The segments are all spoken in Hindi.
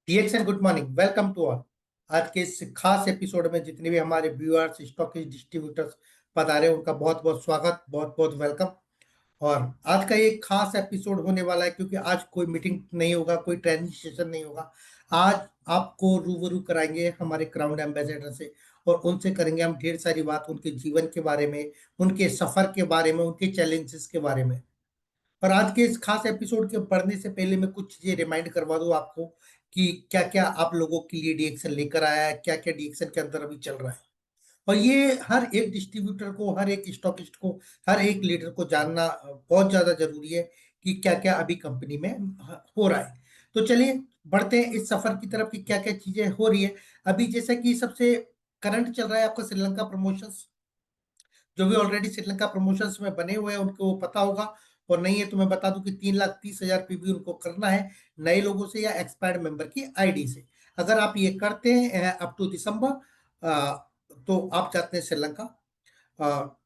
डीएक्सन good morning, welcome to all. आज के इस खास एपिसोड में जितने भी हमारे व्यूअर्स, स्टॉकिस्ट, डिस्ट्रीब्यूटर्स पधारे, उनका बहुत बहुत स्वागत, बहुत बहुत वेलकम। और आज का ये खास एपिसोड होने वाला है क्योंकि आज कोई मीटिंग नहीं होगा, कोई ट्रेनिंग सेशन नहीं होगा। आज आपको रूबरू कराएंगे हमारे क्राउन एम्बेसडर से, और उनसे करेंगे हम ढेर सारी बात उनके जीवन के बारे में, उनके सफर के बारे में, उनके चैलेंजेस के बारे में। और आज के इस खास एपिसोड के पढ़ने से पहले मैं कुछ चीजें रिमाइंड करवा दूं आपको कि क्या क्या आप लोगों के लिए डीएक्शन लेकर आया है, क्या क्या डीएक्शन के अंदर अभी चल रहा है। और ये हर एक डिस्ट्रीब्यूटर को, हर एक स्टॉकिस्ट को, हर एक लीडर को जानना बहुत ज्यादा जरूरी है कि क्या क्या अभी कंपनी में हो रहा है। तो चलिए बढ़ते हैं इस सफर की तरफ कि क्या क्या चीजें हो रही है अभी। जैसा कि सबसे करंट चल रहा है आपका श्रीलंका प्रमोशंस। जो भी ऑलरेडी श्रीलंका प्रमोशंस में बने हुए हैं उनको वो पता होगा, और नहीं है तो मैं बता दूं कि 3,30,000 पीबी उनको करना है नए लोगों से या एक्सपायर्ड मेंबर की आईडी से। अगर आप ये करते हैं अप टू दिसंबर, तो आप जाते हैं श्रीलंका। अ,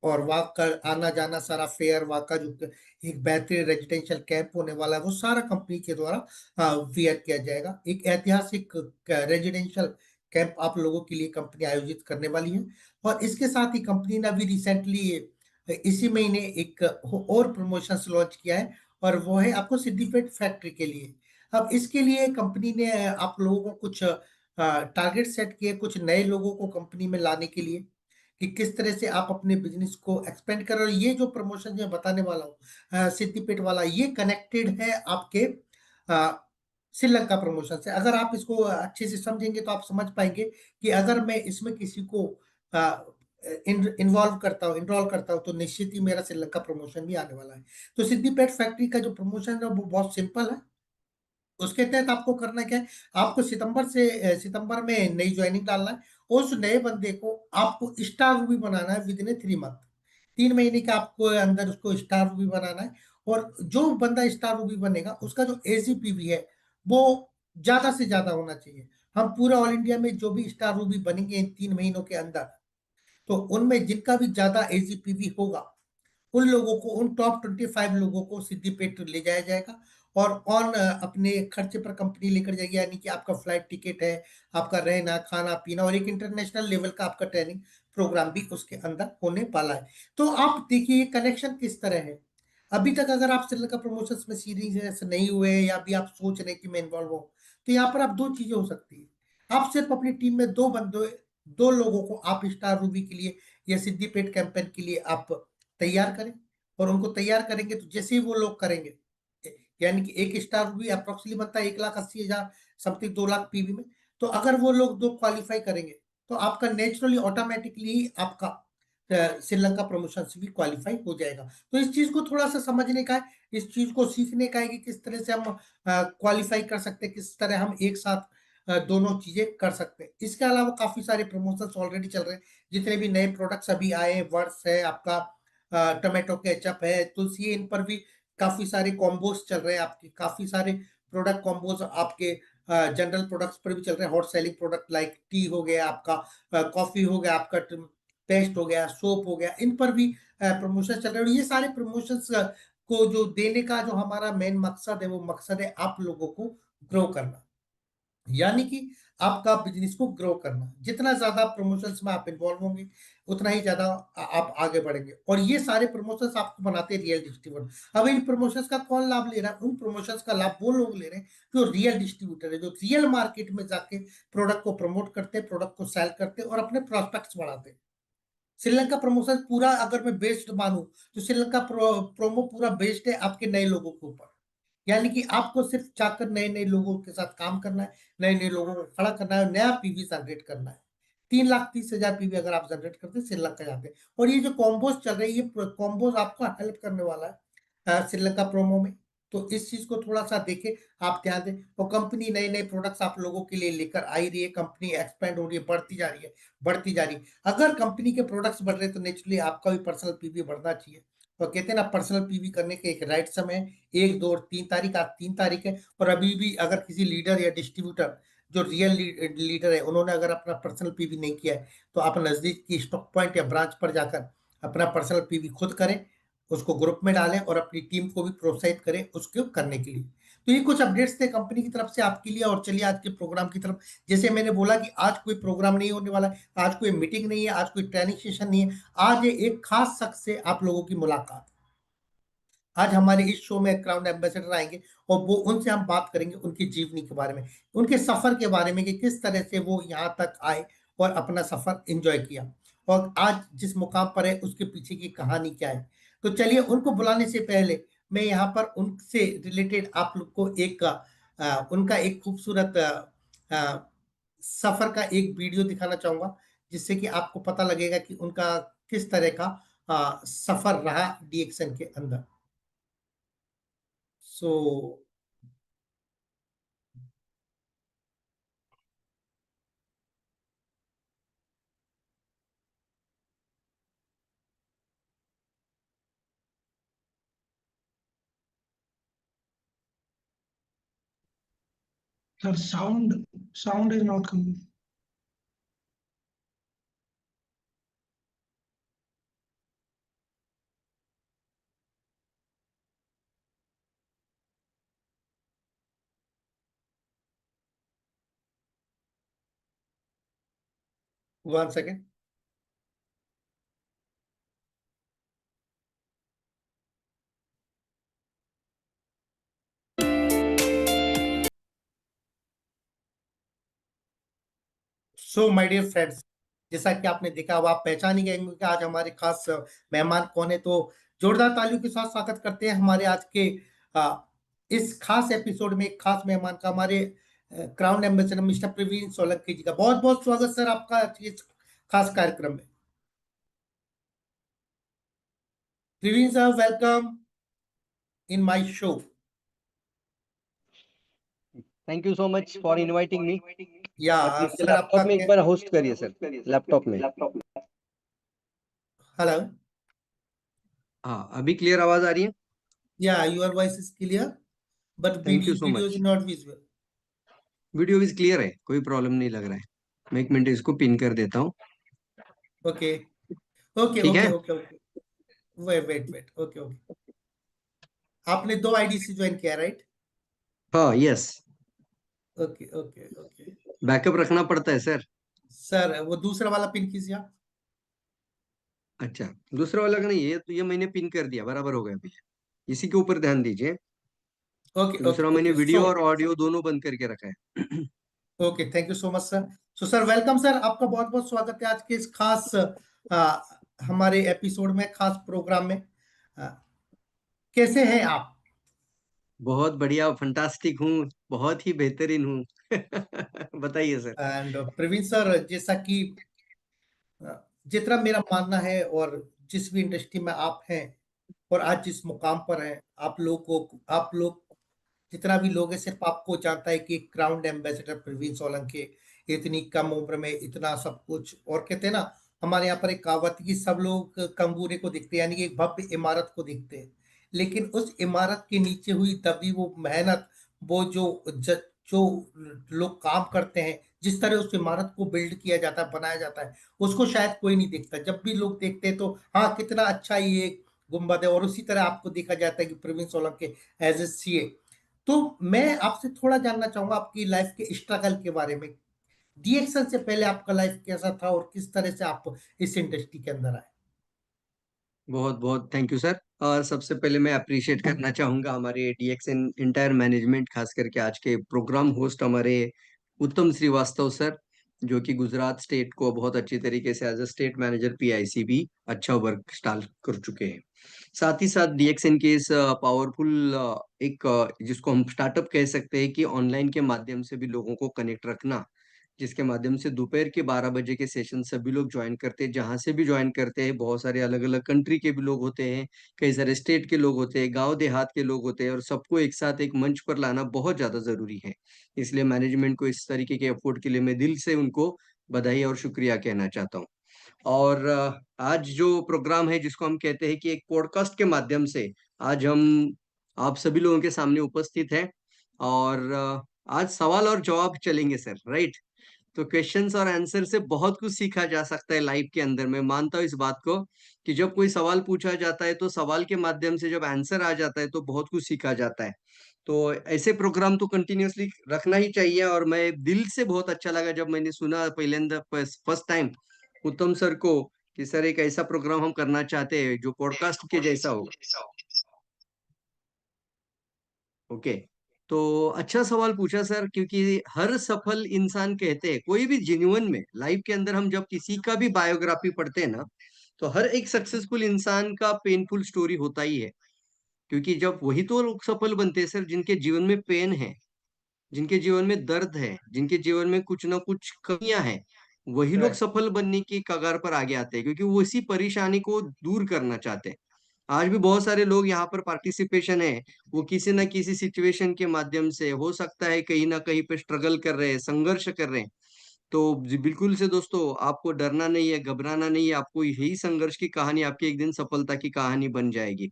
और वहाँ का आना जाना सारा फेयर, वहाँ का जो एक बेहतरीन रेजिडेंशियल कैंप होने वाला है वो सारा कंपनी के द्वारा वियर किया जाएगा। एक ऐतिहासिक रेजिडेंशियल कैंप आप लोगों के लिए कंपनी आयोजित करने वाली है। और इसके साथ ही कंपनी ने अभी रिसेंटली इसी महीने एक और प्रमोशंस लॉन्च किया है, और वो है आपको सिद्दीपेट फैक्ट्री के लिए। अब इसके लिए कंपनी ने आप लोगों को कुछ टारगेट सेट किए, कुछ नए लोगों को कंपनी में लाने के लिए कि किस तरह से आप अपने बिजनेस को एक्सपेंड कर रहे हो। ये जो प्रमोशन मैं बताने वाला हूँ सिद्दीपेट वाला, ये कनेक्टेड है आपके श्रीलंका प्रमोशन से। अगर आप इसको अच्छे से समझेंगे तो आप समझ पाएंगे कि अगर मैं इसमें किसी को इन्वॉल्व करता हूँ, इनरोल करता हूँ, तो निश्चित ही मेरा श्रीलंका प्रमोशन भी आने वाला है। तो सिद्दीपेट फैक्ट्री का जो प्रमोशन है वो बहुत सिंपल है। उसके तहत आपको करना क्या है, आपको सितंबर में नई ज्वाइनिंग डालना है। उस नए बंदे को आपको स्टार रूबी बनाना है विद इन 3 मंथ। 3 महीने के आपको अंदर उसको स्टार रूबी बनाना है। और जो बंदा स्टार रूबी बनेगा उसका जो एजीपीवी है वो ज्यादा से ज्यादा होना चाहिए। हम पूरा ऑल इंडिया में जो भी स्टार रूबी बनेंगे इन 3 महीनों के अंदर, तो उनमें जिनका भी ज्यादा एजीपीवी होगा उन लोगों को, उन टॉप 25 लोगों को सिद्दीपेट ले जाया जाएगा। और ऑन अपने खर्चे पर कंपनी लेकर जाएगी, यानी कि आपका फ्लाइट टिकट है, आपका रहना खाना पीना, और एक इंटरनेशनल लेवल का आपका ट्रेनिंग प्रोग्राम भी उसके अंदर होने वाला है। तो आप देखिए कनेक्शन किस तरह है। अभी तक अगर आप श्रीलंका प्रमोशंस में सीरीज नहीं हुए या भी आप सोच रहे हैं कि मैं इन्वॉल्व हूँ, तो यहाँ पर आप दो चीजें हो सकती है। आप सिर्फ अपनी टीम में दो लोगों को आप स्टार रूबी के लिए या सिद्दीपेट कैंपेन के लिए आप तैयार करें। और उनको तैयार करेंगे तो जैसे ही वो लोग करेंगे, यानी कि एक स्टार भी अप्रोक्सीमेटली बनता है 1,80,000 समथिंग, 2 लाख पीवी में। तो अगर वो लोग दो क्वालिफाई करेंगे तो आपका नेचुरली ऑटोमेटिकली आपका श्रीलंका प्रमोशन से भी क्वालिफाई हो जाएगा। तो इस चीज को थोड़ा सा समझने का है, इस चीज को सीखने का है कि किस तरह से हम क्वालिफाई कर सकते हैं, किस तरह हम एक साथ दोनों चीजें कर सकते हैं। इसके अलावा काफी सारे प्रमोशंस ऑलरेडी चल रहे हैं। जितने भी नए प्रोडक्ट्स अभी आए हैं, वर्ड्स है आपका, टोमेटो केचप है, तुलसी, इन पर भी काफी सारे कॉम्बोज चल रहे हैं आपके, काफी सारे प्रोडक्ट कॉम्बोज आपके जनरल प्रोडक्ट्स पर भी चल रहे हैं। Hot selling product like T हो गया आपका, कॉफी हो गया आपका, पेस्ट हो गया, सोप हो गया, इन पर भी प्रमोशन चल रहे हैं। और ये सारे प्रमोशंस को जो देने का जो हमारा मेन मकसद है, वो मकसद है आप लोगों को ग्रो करना, यानी कि आपका बिजनेस को ग्रो करना। जितना ज्यादा प्रमोशंस में आप इन्वॉल्व होंगे उतना ही ज्यादा आप आगे बढ़ेंगे। और ये सारे प्रमोशंस आपको बनाते हैं रियल डिस्ट्रीब्यूटर। अब इन प्रमोशंस का कौन लाभ ले रहा है? उन प्रमोशंस का लाभ वो लोग ले रहे हैं जो रियल डिस्ट्रीब्यूटर है, जो रियल मार्केट में जाके प्रोडक्ट को प्रमोट करते हैं, प्रोडक्ट को सेल करते हैं और अपने प्रोस्पेक्ट्स बढ़ाते हैं। श्रीलंका प्रमोशन पूरा अगर मैं बेस्ड मानूं तो श्रीलंका प्रोमो पूरा बेस्ड है आपके नए लोगों के ऊपर। यानी कि आपको सिर्फ जाकर नए नए लोगों के साथ काम करना है, नए नए लोगों को खड़ा करना है, नया पीवी जनरेट करना है। 3,30,000 पीवी अगर आप जनरेट करते हैं श्रीलंका जाते हैं। और ये जो कॉम्बोज चल रहे हैं, ये कॉम्बोज आपको हेल्प करने वाला है श्रीलंका प्रोमो में। तो इस चीज को थोड़ा सा देखें, आप ध्यान दें। और कंपनी नए नए प्रोडक्ट्स आप लोगों के लिए लेकर आई रही है, कंपनी एक्सपेंड हो रही है, बढ़ती जा रही है, बढ़ती जा रही है। अगर कंपनी के प्रोडक्ट्स बढ़ रहे हैं तो नेचुरली आपका भी पर्सनल पीवी बढ़ना चाहिए। तो कहते हैं ना, पर्सनल पीवी करने के एक राइट समय है, 1, 2 और 3 तारीख। आज 3 तारीख है, और अभी भी अगर किसी लीडर या डिस्ट्रीब्यूटर जो रियल लीडर है उन्होंने अगर अपना पर्सनल पीवी नहीं किया है, तो आप नजदीक की स्टॉक पॉइंट या ब्रांच पर जाकर अपना पर्सनल पीवी खुद करें, उसको ग्रुप में डालें और अपनी टीम को भी प्रोत्साहित करें उसको करने के लिए। तो ये कुछ अपडेट्स थे कंपनी की तरफ से आपके लिए। और चलिए आज के प्रोग्राम की तरफ। जैसे मैंने बोला कि आज कोई प्रोग्राम नहीं होने वाला है, आज कोई मीटिंग नहीं है, आज कोई ट्रेनिंग सेशन नहीं है, आज ये एक खास शख्स से आप लोगों की मुलाकात। आज हमारे इस शो में क्राउन एम्बेसडर आएंगे और वो उनसे हम बात करेंगे उनकी जीवनी के बारे में, उनके सफर के बारे में कि किस तरह से वो यहाँ तक आए और अपना सफर एंजॉय किया, और आज जिस मुकाम पर है उसके पीछे की कहानी क्या है। तो चलिए उनको बुलाने से पहले मैं यहाँ पर उनसे रिलेटेड आप लोग को एक उनका एक खूबसूरत सफर का एक वीडियो दिखाना चाहूंगा, जिससे कि आपको पता लगेगा कि उनका किस तरह का सफर रहा डीएक्सन के अंदर। So Sir, sound is not coming. One second. So my dear friends, जैसा कि आपने देखा, अब आप पहचान ही गए होंगे कि आज हमारे खास मेहमान कौन है। तो जोरदार तालियों के साथ स्वागत करते हैं हमारे आज के आ, इस खास एपिसोड में एक खास मेहमान का, हमारे crown ambassador mister Praveen Solanki ji का। बहुत बहुत स्वागत सर आपका आज के इस खास कार्यक्रम में। Praveen sir, welcome in my show. Thank you so much for inviting me. Yeah but मुझे सर आपका लैपटॉप में एक बार होस्ट करिए सर, लैपटॉप में। हेलो। हाँ, अभी क्लियर आवाज आ रही है? Yeah your voice is clear, but thank you so video much. Is not visible. Video भी क्लियर है, कोई प्रॉब्लम नहीं लग रहा है। मैं एक मिनट इसको पिन कर देता हूँ। ओके ओके ठीक ओके है। Okay okay. Wait wait wait, okay okay. आपने दो आईडी से ज्वाइन किया, राइट? हाँ, yes. Okay okay okay. Backup रखना पड़ता है सर। सर वो दूसरा वाला पिन कीजिए आप। अच्छा, दूसरा वाला का नहीं, ये तो ये मैंने पिन कर दिया, बराबर हो गया भैया। इसी के ऊपर ध्यान दीजिए। ओके दूसरा ओके मैंने ओके। सो वीडियो और ऑडियो दोनों बंद करके रखा है। Okay, thank you so much sir. So sir welcome sir, आपका बहुत बहुत स्वागत है आज के इस खास हमारे एपिसोड में, खास प्रोग्राम में। आ, कैसे हैं आप? बहुत बढ़िया, फंटास्टिक हूँ, बहुत ही बेहतरीन हूँ। बताइए सर। एंड प्रवीण सर, जैसा कि जितना मेरा मानना है, और जिस भी इंडस्ट्री में आप हैं और आज जिस मुकाम पर हैं, आप लोग जितना भी लोग हैं सिर्फ आपको जानता है कि क्राउन एम्बेसडर प्रवीण सोलंकी इतनी कम उम्र में इतना सब कुछ। और कहते हैं ना, हमारे यहाँ पर एक कहावत है कि सब लोग कंगूरे को दिखते हैं, यानी कि एक भव्य इमारत को दिखते हैं, लेकिन उस इमारत के नीचे हुई दबी वो मेहनत, वो जो लोग काम करते हैं, जिस तरह उस इमारत को बिल्ड किया जाता है, बनाया जाता है, उसको शायद कोई नहीं देखता। जब भी लोग देखते हैं तो हाँ, कितना अच्छा ये गुम्बद है। और उसी तरह आपको देखा जाता है कि Praveen Solanki as a CA. तो मैं आपसे थोड़ा जानना चाहूंगा आपकी लाइफ के स्ट्रगल के बारे में। डीएक्शन से पहले आपका लाइफ कैसा था और किस तरह से आप इस इंडस्ट्री के अंदर आए? बहुत बहुत थैंक यू सर। और सबसे पहले मैं अप्रिशिएट करना चाहूंगा हमारे डीएक्सएन इंटायर मैनेजमेंट, खास करके आज के प्रोग्राम होस्ट हमारे उत्तम श्रीवास्तव सर, जो कि गुजरात स्टेट को बहुत अच्छी तरीके से as a state manager PIC भी अच्छा वर्क स्टार्ट कर चुके हैं। साथ ही साथ डीएक्सएन के इस पावरफुल एक जिसको हम स्टार्टअप कह सकते हैं कि ऑनलाइन के माध्यम से भी लोगों को कनेक्ट रखना, जिसके माध्यम से दोपहर के 12 बजे के सेशन सभी लोग ज्वाइन करते हैं, जहां से भी ज्वाइन करते हैं। बहुत सारे अलग अलग कंट्री के भी लोग होते हैं, कई सारे स्टेट के लोग होते हैं, गांव देहात के लोग होते हैं, और सबको एक साथ एक मंच पर लाना बहुत ज्यादा जरूरी है। इसलिए मैनेजमेंट को इस तरीके के एफर्ट के लिए मैं दिल से उनको बधाई और शुक्रिया कहना चाहता हूँ। और आज जो प्रोग्राम है, जिसको हम कहते हैं कि एक पॉडकास्ट के माध्यम से आज हम आप सभी लोगों के सामने उपस्थित हैं, और आज सवाल और जवाब चलेंगे सर, राइट? तो क्वेश्चंस और आंसर से बहुत कुछ सीखा जा सकता है लाइफ के अंदर। मैं मानता हूँ इस बात को कि जब कोई सवाल पूछा जाता है तो सवाल के माध्यम से जब आंसर आ जाता है तो बहुत कुछ सीखा जाता है। तो ऐसे प्रोग्राम तो कंटिन्यूअसली रखना ही चाहिए। और मैं दिल से बहुत अच्छा लगा जब मैंने सुना पहले फर्स्ट टाइम उत्तम सर को कि सर एक ऐसा प्रोग्राम हम करना चाहते हैं जो पॉडकास्ट के जैसा हो। ओके। तो अच्छा सवाल पूछा सर, क्योंकि हर सफल इंसान कहते हैं, कोई भी जेन्युइन में लाइफ के अंदर हम जब किसी का भी बायोग्राफी पढ़ते हैं ना, तो हर एक सक्सेसफुल इंसान का पेनफुल स्टोरी होता ही है। क्योंकि जब वही तो लोग सफल बनते हैं सर जिनके जीवन में पेन है, जिनके जीवन में दर्द है, जिनके जीवन में कुछ ना कुछ कमियां हैं, वही लोग करेक्ट। सफल बनने की कगार पर आगे आते हैं, क्योंकि वो इसी परेशानी को दूर करना चाहते हैं। आज भी बहुत सारे लोग यहाँ पर पार्टिसिपेशन है, वो किसी ना किसी सिचुएशन के माध्यम से हो सकता है कहीं ना कहीं पे स्ट्रगल कर रहे हैं, संघर्ष कर रहे हैं। तो बिल्कुल से दोस्तों, आपको डरना नहीं है, घबराना नहीं है। आपको यही संघर्ष की कहानी आपकी एक दिन सफलता की कहानी बन जाएगी।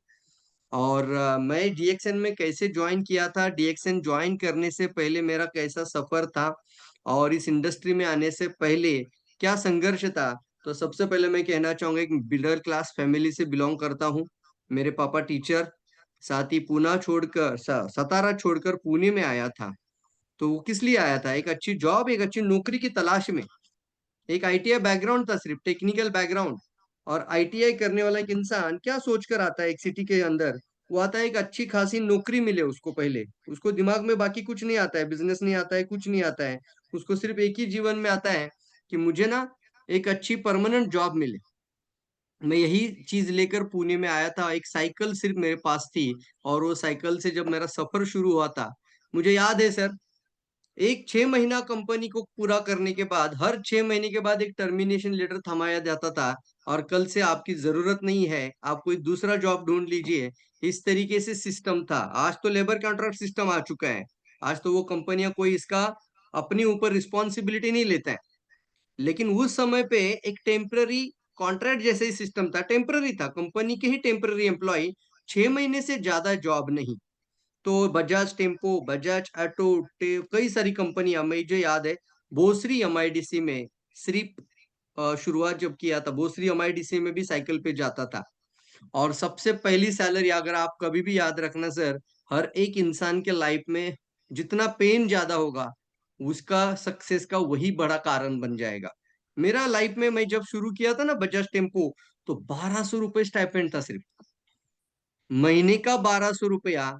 और मैं डीएक्सएन में कैसे ज्वाइन किया था, डीएक्सएन ज्वाइन करने से पहले मेरा कैसा सफर था, और इस इंडस्ट्री में आने से पहले क्या संघर्ष था। तो सबसे पहले मैं कहना चाहूंगा, एक मिडिल क्लास फैमिली से बिलोंग करता हूँ। मेरे पापा टीचर, साथ ही पूना छोड़कर सतारा छोड़कर पुणे में आया था। तो वो किस लिए आया था? एक अच्छी जॉब, एक अच्छी नौकरी की तलाश में। एक आईटीआई बैकग्राउंड था, सिर्फ टेक्निकल बैकग्राउंड। और आईटीआई करने वाला एक इंसान क्या सोचकर आता है एक सिटी के अंदर? वो आता है एक अच्छी खासी नौकरी मिले उसको पहले। उसको दिमाग में बाकी कुछ नहीं आता है, बिजनेस नहीं आता है, कुछ नहीं आता है। उसको सिर्फ एक ही जीवन में आता है कि मुझे ना एक अच्छी परमानेंट जॉब मिले। मैं यही चीज लेकर पुणे में आया था। एक साइकिल सिर्फ मेरे पास थी, और वो साइकिल से जब मेरा सफर शुरू हुआ था, मुझे याद है सर, एक 6 महीना कंपनी को पूरा करने के बाद हर 6 महीने के बाद एक टर्मिनेशन लेटर थमाया जाता था, और कल से आपकी जरूरत नहीं है, आप कोई दूसरा जॉब ढूंढ लीजिए। इस तरीके से सिस्टम था। आज तो लेबर कॉन्ट्रैक्ट सिस्टम आ चुका है। आज तो वो कंपनियां कोई इसका अपने ऊपर रिस्पॉन्सिबिलिटी नहीं लेता है। लेकिन उस समय पे एक टेम्पररी कॉन्ट्रैक्ट जैसे ही सिस्टम था, टेम्पररी था, कंपनी के ही टेम्पररी एम्प्लॉय, 6 महीने से ज्यादा जॉब नहीं। तो बजाज टेम्पो, बजाज ऑटो, कई सारी कंपनियां मुझे याद है। भोसरी एमआईडीसी में सिर्फ शुरुआत जब किया था, भोसरी एमआईडीसी में भी साइकिल पे जाता था। और सबसे पहली सैलरी, अगर आप कभी भी याद रखना सर, हर एक इंसान के लाइफ में जितना पेन ज्यादा होगा, उसका सक्सेस का वही बड़ा कारण बन जाएगा। मेरा लाइफ में मैं जब शुरू किया था ना बजाज टेम्पो, तो 1200 रुपये स्टाइपेंड था सिर्फ, महीने का 1200 रुपया।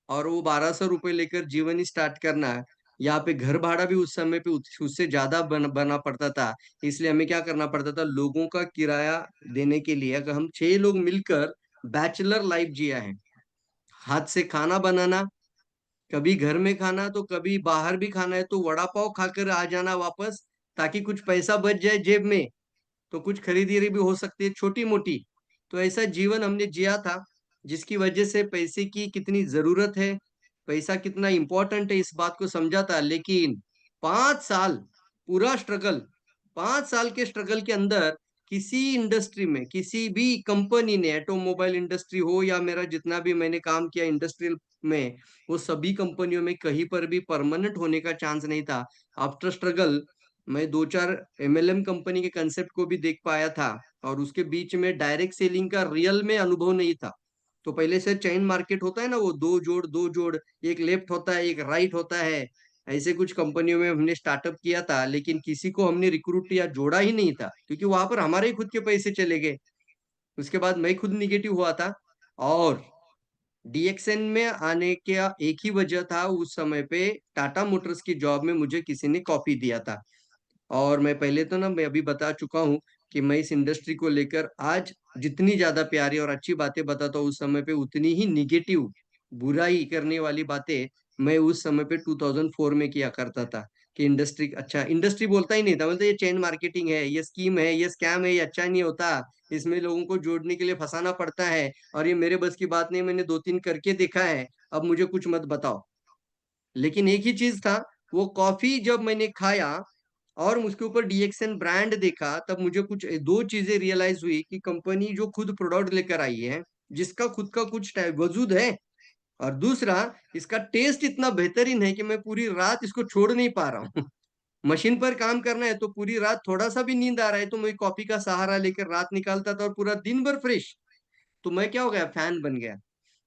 और वो 1200 रुपये लेकर जीवन स्टार्ट करना, यहाँ पे घर भाड़ा भी उस समय पे उससे ज्यादा बना पड़ता था। इसलिए हमें क्या करना पड़ता था, लोगों का किराया देने के लिए, अगर हम 6 लोग मिलकर बैचलर लाइफ जिया है। हाथ से खाना बनाना, कभी घर में खाना तो कभी बाहर भी खाना है तो वड़ा पाव खाकर आ जाना वापस, ताकि कुछ पैसा बच जाए जेब में, तो कुछ खरीदारी भी हो सकती है छोटी मोटी। तो ऐसा जीवन हमने जिया था, जिसकी वजह से पैसे की कितनी जरूरत है, पैसा कितना इंपॉर्टेंट है, इस बात को समझा था। लेकिन 5 साल पूरा स्ट्रगल, 5 साल के स्ट्रगल के अंदर किसी इंडस्ट्री में, किसी भी कंपनी ने, ऑटोमोबाइल इंडस्ट्री हो या मेरा जितना भी मैंने काम किया इंडस्ट्रियल में, वो सभी कंपनियों में कहीं पर भी परमानेंट होने का चांस नहीं था। आफ्टर स्ट्रगल मैं 2-4 एमएलएम कंपनी के कंसेप्ट को भी देख पाया था, और उसके बीच में डायरेक्ट सेलिंग का रियल में अनुभव नहीं था। तो पहले से चेन मार्केट होता है ना, वो दो जोड़, एक लेफ्ट होता है, एक राइट होता है। ऐसे कुछ कंपनियों में हमने स्टार्टअप किया था, लेकिन किसी को हमने रिक्रूट या जोड़ा ही नहीं था, क्योंकि वहां पर हमारे ही खुद के पैसे चले गए। उसके बाद मैं खुद निगेटिव हुआ था। और डीएक्सएन में आने का एक ही वजह था, उस समय पे टाटा मोटर्स की जॉब में मुझे किसी ने कॉपी दिया था। और मैं पहले तो ना, मैं अभी बता चुका हूँ कि मैं इस इंडस्ट्री को लेकर आज जितनी ज्यादा प्यारी और अच्छी बातें बताता हूँ, उस समय पे उतनी ही निगेटिव, बुराई करने वाली बातें मैं उस समय पे 2004 में किया करता था। कि इंडस्ट्री अच्छा, इंडस्ट्री बोलता ही नहीं था, बोलते ये चेन मार्केटिंग है, ये स्कीम है, ये स्कैम है, ये अच्छा नहीं होता, इसमें लोगों को जोड़ने के लिए फंसाना पड़ता है, और ये मेरे बस की बात नहीं, मैंने 2-3 करके देखा है, अब मुझे कुछ मत बताओ। लेकिन एक ही चीज था, वो कॉफी जब मैंने खाया और उसके ऊपर डीएक्सएन ब्रांड देखा, तब मुझे कुछ दो चीजें रियलाइज हुई कि कंपनी जो खुद प्रोडक्ट लेकर आई है, जिसका खुद का कुछ वजूद है, और दूसरा, इसका टेस्ट इतना बेहतरीन है कि मैं पूरी रात इसको छोड़ नहीं पा रहा हूँ। मशीन पर काम करना है तो पूरी रात थोड़ा सा भी नींद आ रहा है तो मैं कॉफी का सहारा लेकर रात निकालता था और पूरा दिन भर फ्रेश। तो मैं क्या हो गया, फैन बन गया।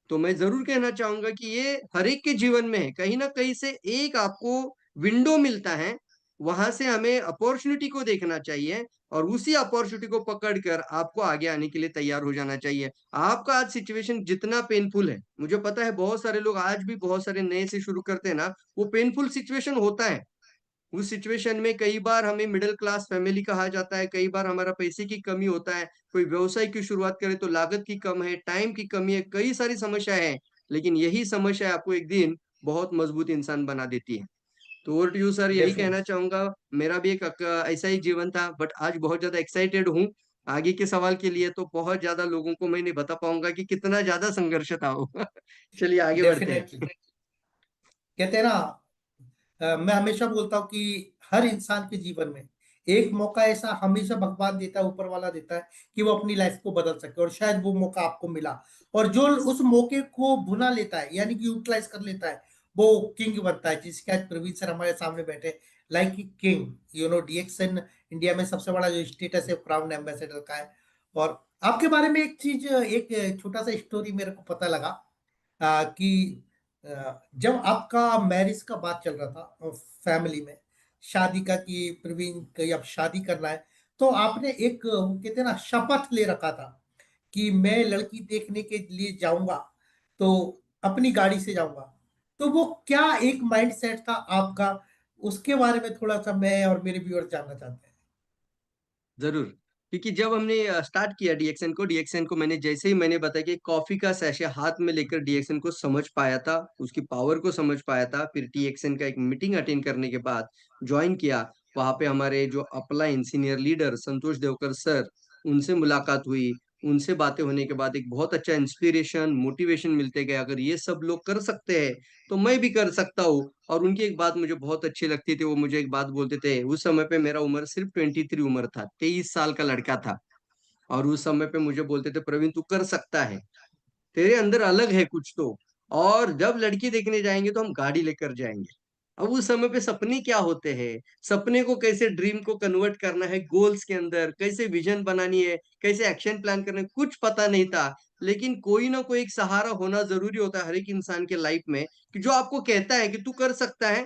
तो मैं जरूर कहना चाहूंगा कि ये हर एक के जीवन में है, कहीं ना कहीं से एक आपको विंडो मिलता है, वहां से हमें अपॉर्चुनिटी को देखना चाहिए और उसी अपॉर्चुनिटी को पकड़कर आपको आगे आने के लिए तैयार हो जाना चाहिए। आपका आज सिचुएशन जितना पेनफुल है, मुझे पता है बहुत सारे लोग आज भी बहुत सारे नए से शुरू करते हैं ना, वो पेनफुल सिचुएशन होता है। उस सिचुएशन में कई बार हमें मिडिल क्लास फैमिली कहा जाता है, कई बार हमारा पैसे की कमी होता है, कोई व्यवसाय की शुरुआत करे तो लागत की कम है, टाइम की कमी है, कई सारी समस्या है। लेकिन यही समस्या आपको एक दिन बहुत मजबूत इंसान बना देती है। तो ओवर टू यू सर, यही कहना डेफिनेटली। चाहूंगा। मेरा भी एक ऐसा ही जीवन था, बट आज बहुत ज्यादा एक्साइटेड हूँ आगे के सवाल के लिए। तो बहुत ज्यादा लोगों को मैं नहीं बता पाऊंगा कि कितना ज्यादा संघर्ष था वो। चलिए आगे बढ़ते डेफिनेटली। हैं। कहते हैं ना, मैं हमेशा बोलता हूँ कि हर इंसान के जीवन में एक मौका ऐसा हमेशा भगवान देता है, ऊपर वाला देता है कि वो अपनी लाइफ को बदल सके, और शायद वो मौका आपको मिला। और जो उस मौके को भुना लेता है, यानी कि यूटिलाइज कर लेता है, वो किंग बनता है, जिसके आज प्रवीण सर हमारे सामने बैठे, लाइक किंग। डीएक्सन इंडिया में सबसे बड़ा जो स्टेटस है क्राउन एम्बेसडर का है। और आपके बारे में एक चीज, एक छोटा सा स्टोरी मेरे को पता लगा, कि जब आपका मैरिज का बात चल रहा था फैमिली में, शादी का, कि प्रवीण की अब शादी करना है, तो आपने एक वो कहते हैं ना शपथ ले रखा था कि मैं लड़की देखने के लिए जाऊंगा तो अपनी गाड़ी से जाऊंगा। तो वो क्या एक माइंडसेट था आपका, उसके बारे में थोड़ा सा मैं और मेरे व्यूअर जानना चाहते हैं। जरूर। क्योंकि जब हमने स्टार्ट किया डीएक्सएन को मैंने जैसे ही मैंने बताया कि कॉफी का सैशे हाथ में लेकर डीएक्सएन को समझ पाया था, उसकी पावर को समझ पाया था। फिर डीएक्सएन का एक मीटिंग अटेंड करने के बाद ज्वाइन किया। वहां पे हमारे जो अपलाइन सीनियर लीडर संतोष देवकर सर, उनसे मुलाकात हुई। उनसे बातें होने के बाद एक बहुत अच्छा इंस्पिरेशन मोटिवेशन मिलते गए, अगर ये सब लोग कर सकते हैं तो मैं भी कर सकता हूँ। और उनकी एक बात मुझे बहुत अच्छी लगती थी, वो मुझे एक बात बोलते थे। उस समय पे मेरा उम्र सिर्फ 23 उम्र था, 23 साल का लड़का था। और उस समय पे मुझे बोलते थे, प्रवीण तू कर सकता है, तेरे अंदर अलग है कुछ तो। और जब लड़की देखने जाएंगे तो हम गाड़ी लेकर जाएंगे। अब उस समय पे सपने क्या होते हैं, सपने को कैसे ड्रीम को कन्वर्ट करना है गोल्स के अंदर, कैसे विजन बनानी है, कैसे एक्शन प्लान करना है, कुछ पता नहीं था। लेकिन कोई ना कोई एक सहारा होना जरूरी होता है हर एक इंसान के लाइफ में, कि जो आपको कहता है कि तू कर सकता है,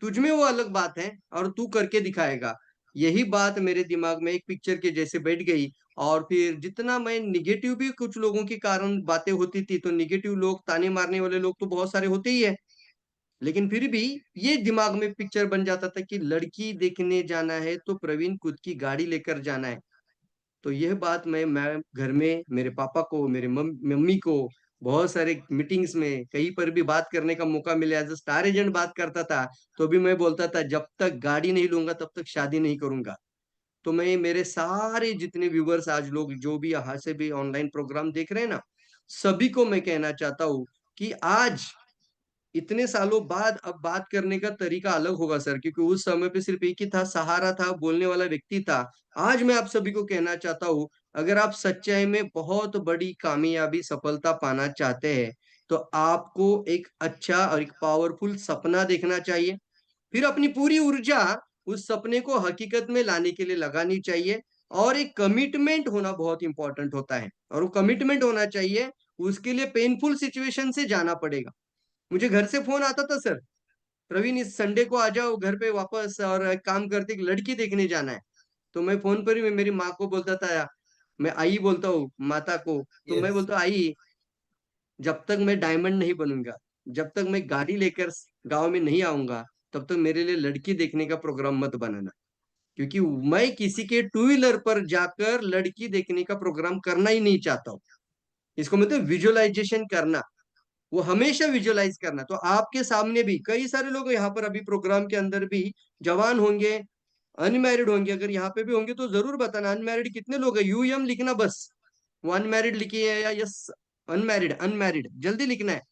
तुझ में वो अलग बात है और तू करके दिखाएगा। यही बात मेरे दिमाग में एक पिक्चर के जैसे बैठ गई। और फिर जितना मैं निगेटिव भी कुछ लोगों के कारण बातें होती थी, तो निगेटिव लोग, ताने मारने वाले लोग तो बहुत सारे होते ही है, लेकिन फिर भी ये दिमाग में पिक्चर बन जाता था कि लड़की देखने जाना है तो प्रवीण खुद की गाड़ी लेकर जाना है। तो यह बात मैं घर में मेरे पापा को, मेरे मम्मी को, बहुत सारे मीटिंग्स में कहीं पर भी बात करने का मौका मिले, एज अ स्टार एजेंट बात करता था। तो भी मैं बोलता था जब तक गाड़ी नहीं लूंगा तब तक शादी नहीं करूंगा। तो मैं मेरे सारे जितने व्यूवर्स आज लोग जो भी यहाँ से भी ऑनलाइन प्रोग्राम देख रहे हैं ना, सभी को मैं कहना चाहता हूँ कि आज इतने सालों बाद अब बात करने का तरीका अलग होगा सर, क्योंकि उस समय पे सिर्फ एक ही था, सहारा था, बोलने वाला व्यक्ति था। आज मैं आप सभी को कहना चाहता हूँ, अगर आप सच्चाई में बहुत बड़ी कामयाबी सफलता पाना चाहते हैं तो आपको एक अच्छा और एक पावरफुल सपना देखना चाहिए। फिर अपनी पूरी ऊर्जा उस सपने को हकीकत में लाने के लिए लगानी चाहिए। और एक कमिटमेंट होना बहुत इंपॉर्टेंट होता है, और वो कमिटमेंट होना चाहिए, उसके लिए पेनफुल सिचुएशन से जाना पड़ेगा। मुझे घर से फोन आता था, सर प्रवीण इस संडे को आ जाओ घर पे वापस, और एक काम करते एक लड़की देखने जाना है। तो मैं फोन पर ही मैं मेरी माँ को बोलता था, मैं आई बोलता हूँ माता को, तो मैं यस। बोलता हूँ, आई जब तक मैं डायमंड नहीं बनूंगा, जब तक मैं गाड़ी लेकर गांव में नहीं आऊंगा, तब तक मेरे लिए लड़की देखने का प्रोग्राम मत बनाना। क्योंकि मैं किसी के टू व्हीलर पर जाकर लड़की देखने का प्रोग्राम करना ही नहीं चाहता हूँ। इसको मतलब विजुअलाइजेशन करना, वो हमेशा विजुअलाइज करना। तो आपके सामने भी कई सारे लोग यहाँ पर अभी प्रोग्राम के अंदर भी जवान होंगे, अनमैरिड होंगे, अगर यहाँ पे भी होंगे तो जरूर बताना अनमैरिड कितने लोग हैं, यूएम लिखना बस। वो अनमैरिड लिखिए या यस अनमैरिड, अनमैरिड जल्दी लिखना है,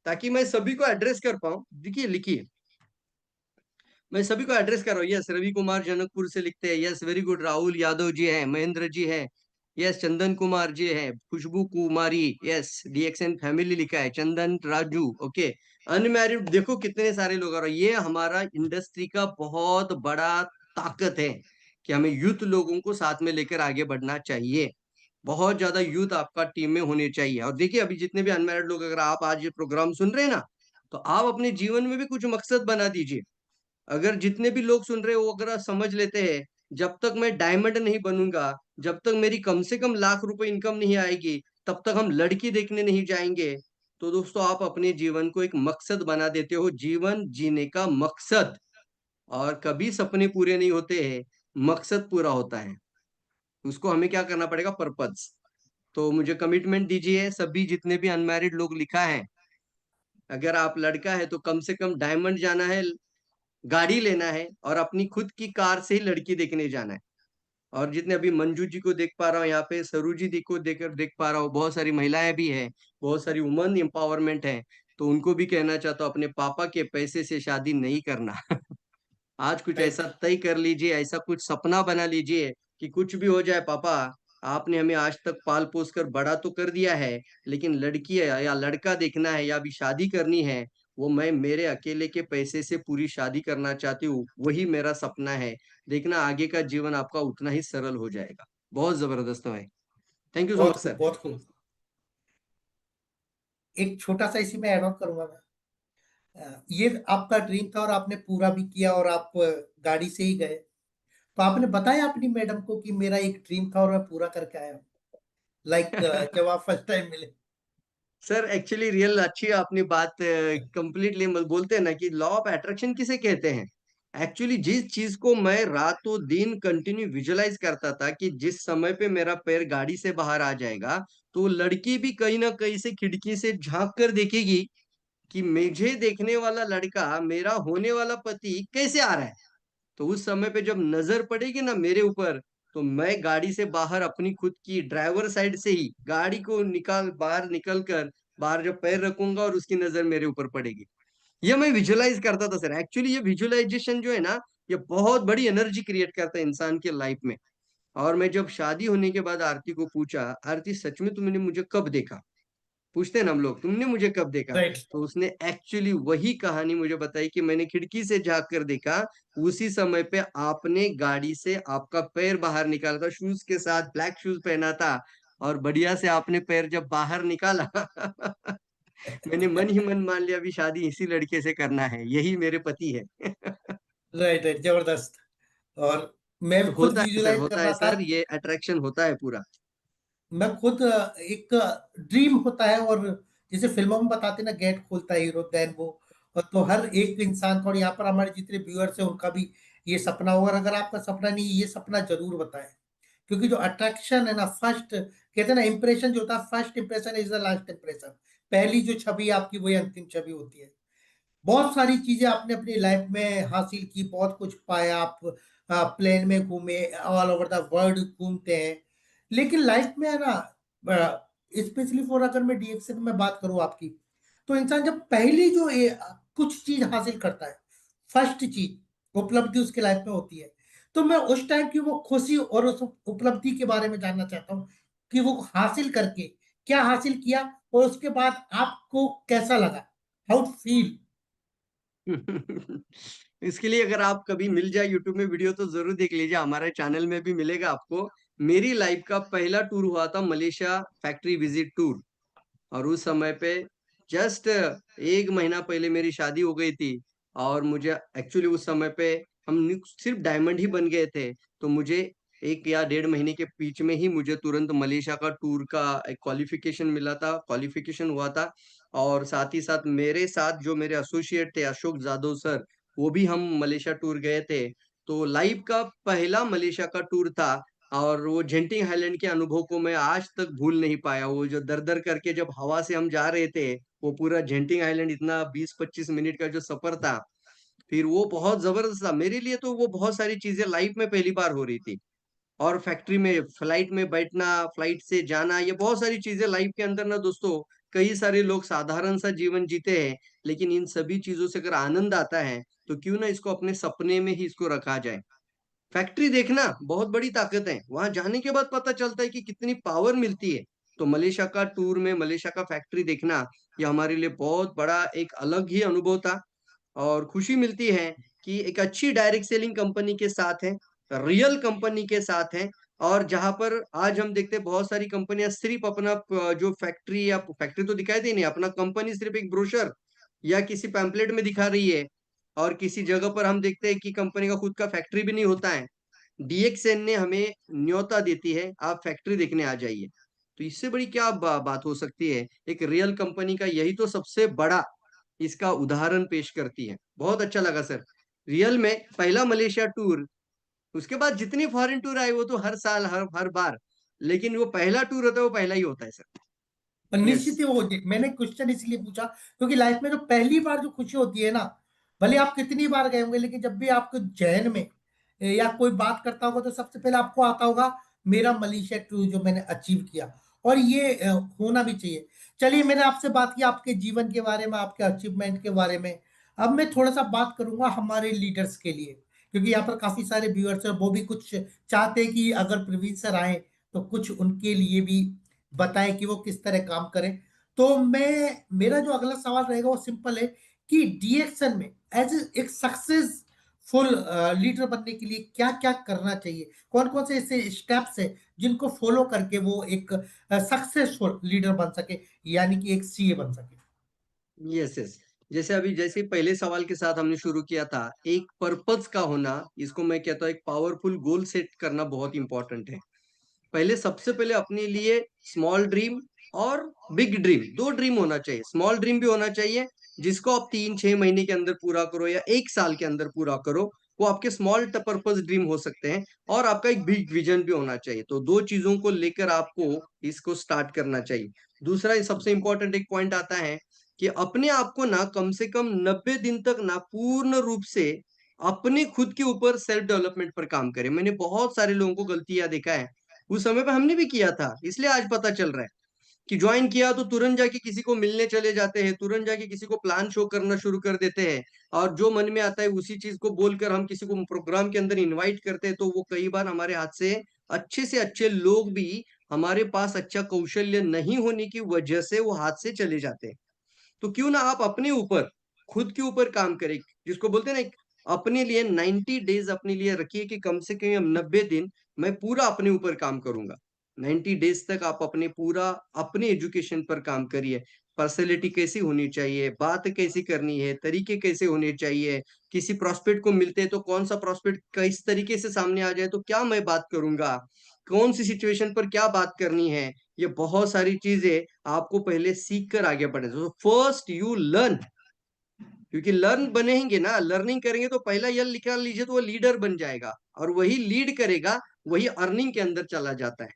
ताकि मैं सभी को एड्रेस कर पाऊं। देखिए लिखिए, मैं सभी को एड्रेस कर रहा हूँ। यस रवि कुमार जनकपुर से लिखते हैं, yes very good, Rahul Yadav ji हैं, महेंद्र जी हैं, यस, चंदन कुमार जी है, Khushbu Kumari, yes, DXN family लिखा है, चंदन राजू, ओके, अनमैरिड, देखो कितने सारे लोग और ये हमारा इंडस्ट्री का बहुत बड़ा ताकत है कि हमें यूथ लोगों को साथ में लेकर आगे बढ़ना चाहिए। बहुत ज्यादा यूथ आपका टीम में होने चाहिए। और देखिए अभी जितने भी अनमैरिड लोग, अगर आप आज ये प्रोग्राम सुन रहे हैं ना, तो आप अपने जीवन में भी कुछ मकसद बना दीजिए। अगर जितने भी लोग सुन रहे हो, अगर समझ लेते हैं जब तक मैं डायमंड नहीं बनूंगा, जब तक मेरी कम से कम लाख रुपए इनकम नहीं आएगी, तब तक हम लड़की देखने नहीं जाएंगे। तो दोस्तों आप अपने जीवन को एक मकसद बना देते हो, जीवन जीने का मकसद। और कभी सपने पूरे नहीं होते हैं, मकसद पूरा होता है। उसको हमें क्या करना पड़ेगा, पर्पज। तो मुझे कमिटमेंट दीजिए, सभी जितने भी अनमैरिड लोग लिखा है, अगर आप लड़का है तो कम से कम डायमंड जाना है, गाड़ी लेना है और अपनी खुद की कार से ही लड़की देखने जाना है। और जितने अभी मंजू जी को देख पा रहा हूँ यहाँ पे, सरोजी जी को देख पा रहा हूँ, बहुत सारी महिलाएं भी है, बहुत सारी वुमन एम्पावरमेंट है। तो उनको भी कहना चाहता हूँ, अपने पापा के पैसे से शादी नहीं करना। आज कुछ ऐसा राइट। तय कर लीजिए, ऐसा कुछ सपना बना लीजिए कि कुछ भी हो जाए पापा, आपने हमें आज तक पाल पोस कर बड़ा तो कर दिया है, लेकिन लड़की है या लड़का देखना है या अभी शादी करनी है, वो मैं मेरे अकेले के पैसे से पूरी शादी करना चाहती हूँ, वही मेरा सपना है। देखना आगे का जीवन आपका उतना ही सरल हो जाएगा। बहुत जबरदस्त है। थैंक यू सो मच बहुत खूब, सर। बहुत खूब। एक छोटा सा इसी में ऐड ऑन करूंगा मैं। ये आपका ड्रीम था और आपने पूरा भी किया, और आप गाड़ी से ही गए। तो आपने बताया अपनी मैडम को कि मेरा एक ड्रीम था और मैं पूरा करके आया हूँ, लाइक जब आप फर्स्ट टाइम मिले। सर एक्चुअली रियल अच्छी आपने बात कंप्लीटली बोलते हैं ना कि लॉ ऑफ अट्रैक्शन किसे कहते हैं। एक्चुअली जिस चीज को मैं रातों दिन कंटिन्यू विजुलाइज करता था कि जिस समय पे मेरा पैर गाड़ी से बाहर आ जाएगा, तो लड़की भी कहीं ना कहीं से खिड़की से झांक कर देखेगी कि मुझे देखने वाला लड़का, मेरा होने वाला पति कैसे आ रहा है। तो उस समय पे जब नजर पड़ेगी ना मेरे ऊपर, तो मैं गाड़ी से बाहर अपनी खुद की ड्राइवर साइड से ही गाड़ी को बाहर निकल कर बाहर जब पैर रखूंगा और उसकी नजर मेरे ऊपर पड़ेगी। ये मैं विजुलाइज करता था सर। एक्चुअली ये विजुअलाइजेशन जो है ना, ये बहुत बड़ी एनर्जी क्रिएट करता है इंसान के लाइफ में। और मैं जब शादी होने के बाद आरती को पूछा, आरती सच में तुमने मुझे कब देखा, पूछते हैं ना हम लोग, तुमने मुझे कब देखा, राइट। तो उसने एक्चुअली वही कहानी मुझे बताई कि मैंने खिड़की से झांक कर देखा, उसी समय पे आपने गाड़ी से आपका पैर बाहर निकाला था, शूज के साथ, ब्लैक शूज पहना था, और बढ़िया से आपने पैर जब बाहर निकाला, मैंने मन ही मन मान लिया अभी शादी इसी लड़के से करना है, यही मेरे पति है। राइट, राइट, जबरदस्त। और मैं तो खुद होता है सर, विजुलाइज कर होता है रहा था। सर, ये अट्रैक्शन होता है पूरा। मैं खुद एक ड्रीम होता है, और जैसे फिल्मों में बताते हैं ना, गेट खोलता है हीरो, देन वो। और तो हर एक इंसान का, और यहाँ पर हमारे जितने व्यूअर्स हैं उनका भी ये सपना होगा। और अगर आपका सपना नहीं है, ये सपना जरूर बताएं। क्योंकि जो अट्रैक्शन है ना, फर्स्ट कहते हैं ना, इंप्रेशन जो होता है, first impression is the last impression. पहली जो छवि आपकी, वही अंतिम छवि होती है। बहुत सारी चीजें आपने अपनी लाइफ में हासिल की, बहुत कुछ पाया। आप प्लेन में घूमे, ऑल ओवर द वर्ल्ड घूमते हैं। लेकिन लाइफ में है ना, स्पेशली फॉर, अगर मैं डीएक्शन में बात करूं आपकी, तो इंसान जब पहली जो कुछ चीज हासिल करता है, फर्स्ट चीज उपलब्धि उसके लाइफ में होती है, तो मैं उस टाइम की वो खुशी और उस उपलब्धि के बारे में जानना चाहता हूँ कि वो हासिल करके क्या हासिल किया, और उसके बाद आपको कैसा लगा, हाउ फील। इसके लिए अगर आप कभी मिल जाए यूट्यूब में वीडियो तो जरूर देख लीजिए, हमारे चैनल में भी मिलेगा आपको। मेरी लाइफ का पहला टूर हुआ था मलेशिया फैक्ट्री विजिट टूर। और उस समय पे जस्ट एक महीना पहले मेरी शादी हो गई थी। और मुझे एक्चुअली उस समय पे सिर्फ डायमंड ही बन गए थे। तो मुझे 1 या 1.5 महीने के बीच में ही मुझे तुरंत मलेशिया का टूर का एक क्वालिफिकेशन मिला था, क्वालिफिकेशन हुआ था। और साथ ही साथ मेरे साथ जो मेरे एसोसिएट थे अशोक जादव सर, वो भी हम मलेशिया टूर गए थे। तो लाइफ का पहला मलेशिया का टूर था। और वो जेंटिंग हाईलैंड के अनुभव को मैं आज तक भूल नहीं पाया। वो जो दर दर करके जब हवा से हम जा रहे थे, वो पूरा जेंटिंग आइलैंड, इतना 20-25 मिनट का जो सफर था, फिर वो बहुत जबरदस्त था मेरे लिए। तो वो बहुत सारी चीजें लाइफ में पहली बार हो रही थी। और फैक्ट्री में फ्लाइट में बैठना, फ्लाइट से जाना, ये बहुत सारी चीजें लाइफ के अंदर ना दोस्तों। कई सारे लोग साधारण सा जीवन जीते हैं, लेकिन इन सभी चीजों से अगर आनंद आता है, तो क्यों ना इसको अपने सपने में ही इसको रखा जाए। फैक्ट्री देखना बहुत बड़ी ताकत है, वहां जाने के बाद पता चलता है कि कितनी पावर मिलती है। तो मलेशिया का टूर में मलेशिया का फैक्ट्री देखना, ये हमारे लिए बहुत बड़ा एक अलग ही अनुभव था। और खुशी मिलती है कि एक अच्छी डायरेक्ट सेलिंग कंपनी के साथ है, रियल कंपनी के साथ है। और जहां पर आज हम देखते हैं बहुत सारी कंपनियां सिर्फ अपना जो फैक्ट्री या फैक्ट्री तो दिखाई दे नहीं, अपना कंपनी सिर्फ एक ब्रोशर या किसी पैम्पलेट में दिखा रही है। और किसी जगह पर हम देखते हैं कि कंपनी का खुद का फैक्ट्री भी नहीं होता है। डीएक्सएन ने हमें न्योता देती है, आप फैक्ट्री देखने आ जाइए। तो इससे बड़ी क्या बात हो सकती है। एक रियल कंपनी का यही तो सबसे बड़ा इसका उदाहरण पेश करती है। बहुत अच्छा लगा सर, रियल में पहला मलेशिया टूर। उसके बाद जितनी फॉरेन टूर आए वो तो हर साल हर हर बार, लेकिन वो पहला टूर होता है वो पहला ही होता है सर। पर यस। निश्चित ही वो होती है। मैंने क्वेश्चन इसलिए पूछा क्योंकि लाइफ में जो पहली बार जो खुशी होती है ना, भले आप कितनी बार गए होंगे, लेकिन जब भी आपको जहन में या कोई बात करता होगा तो सबसे पहले आपको आता होगा मेरा मलेशिया टूर जो मैंने अचीव किया। और ये होना भी चाहिए। चलिए, मैंने आपसे बात की आपके जीवन के बारे में, आपके अचीवमेंट के बारे में। अब मैं थोड़ा सा बात करूंगा हमारे लीडर्स के लिए, क्योंकि यहाँ पर काफी सारे व्यूअर्स हैं, वो भी कुछ चाहते हैं कि अगर प्रवीण सर आए तो कुछ उनके लिए भी बताएं कि वो किस तरह काम करें। तो मेरा जो अगला सवाल रहेगा वो सिंपल है कि डीएक्शन में एज एक सक्सेसफुल लीडर बनने के लिए क्या क्या करना चाहिए, कौन कौन से ऐसे स्टेप्स है जिनको फॉलो करके वो एक सक्सेसफुल लीडर बन सके, यानी कि एक सीए बन सके। Yes yes. जैसे पहले सवाल के साथ हमने शुरू किया था, एक पर्पस का होना, इसको मैं कहता हूँ एक पावरफुल गोल सेट करना बहुत इंपॉर्टेंट है। पहले सबसे पहले अपने लिए स्मॉल ड्रीम और बिग ड्रीम, दो ड्रीम होना चाहिए। स्मॉल ड्रीम भी होना चाहिए जिसको आप 3-6 महीने के अंदर पूरा करो या 1 साल के अंदर पूरा करो, वो आपके स्मॉल पर्पस ड्रीम हो सकते हैं। और आपका एक बिग विजन भी होना चाहिए। तो दो चीजों को लेकर आपको इसको स्टार्ट करना चाहिए। दूसरा सबसे इंपॉर्टेंट एक पॉइंट आता है कि अपने आप को ना कम से कम 90 दिन तक ना पूर्ण रूप से अपने खुद के ऊपर सेल्फ डेवलपमेंट पर काम करें। मैंने बहुत सारे लोगों को गलतियां देखा है, उस समय पे हमने भी किया था, इसलिए आज पता चल रहा है कि ज्वाइन किया तो तुरंत जाके किसी को मिलने चले जाते हैं, तुरंत जाके किसी को प्लान शो करना शुरू कर देते हैं। और जो मन में आता है उसी चीज को बोलकर हम किसी को प्रोग्राम के अंदर इनवाइट करते हैं, तो वो कई बार हमारे हाथ से अच्छे लोग भी हमारे पास अच्छा कौशल्य नहीं होने की वजह से वो हाथ से चले जाते हैं। तो क्यों ना आप अपने ऊपर, खुद के ऊपर काम करें, जिसको बोलते हैं ना अपने लिए 90 डेज अपने लिए रखिए कि कम से कम 90 दिन मैं पूरा अपने ऊपर काम करूंगा। 90 डेज तक आप अपने पूरा अपने एजुकेशन पर काम करिए। पर्सनैलिटी कैसी होनी चाहिए, बात कैसी करनी है, तरीके कैसे होने चाहिए, किसी प्रोस्पेक्ट को मिलते हैं तो कौन सा प्रोस्पेक्ट किस तरीके से सामने आ जाए तो क्या मैं बात करूंगा, कौन सी सिचुएशन पर क्या बात करनी है। ये बहुत सारी चीजें आपको पहले सीख कर आगे बढ़े। तो फर्स्ट यू लर्न, क्योंकि लर्न बनेंगे ना, लर्निंग करेंगे तो पहला यल निकाल लीजिए तो वो लीडर बन जाएगा। और वही लीड करेगा, वही अर्निंग के अंदर चला जाता है।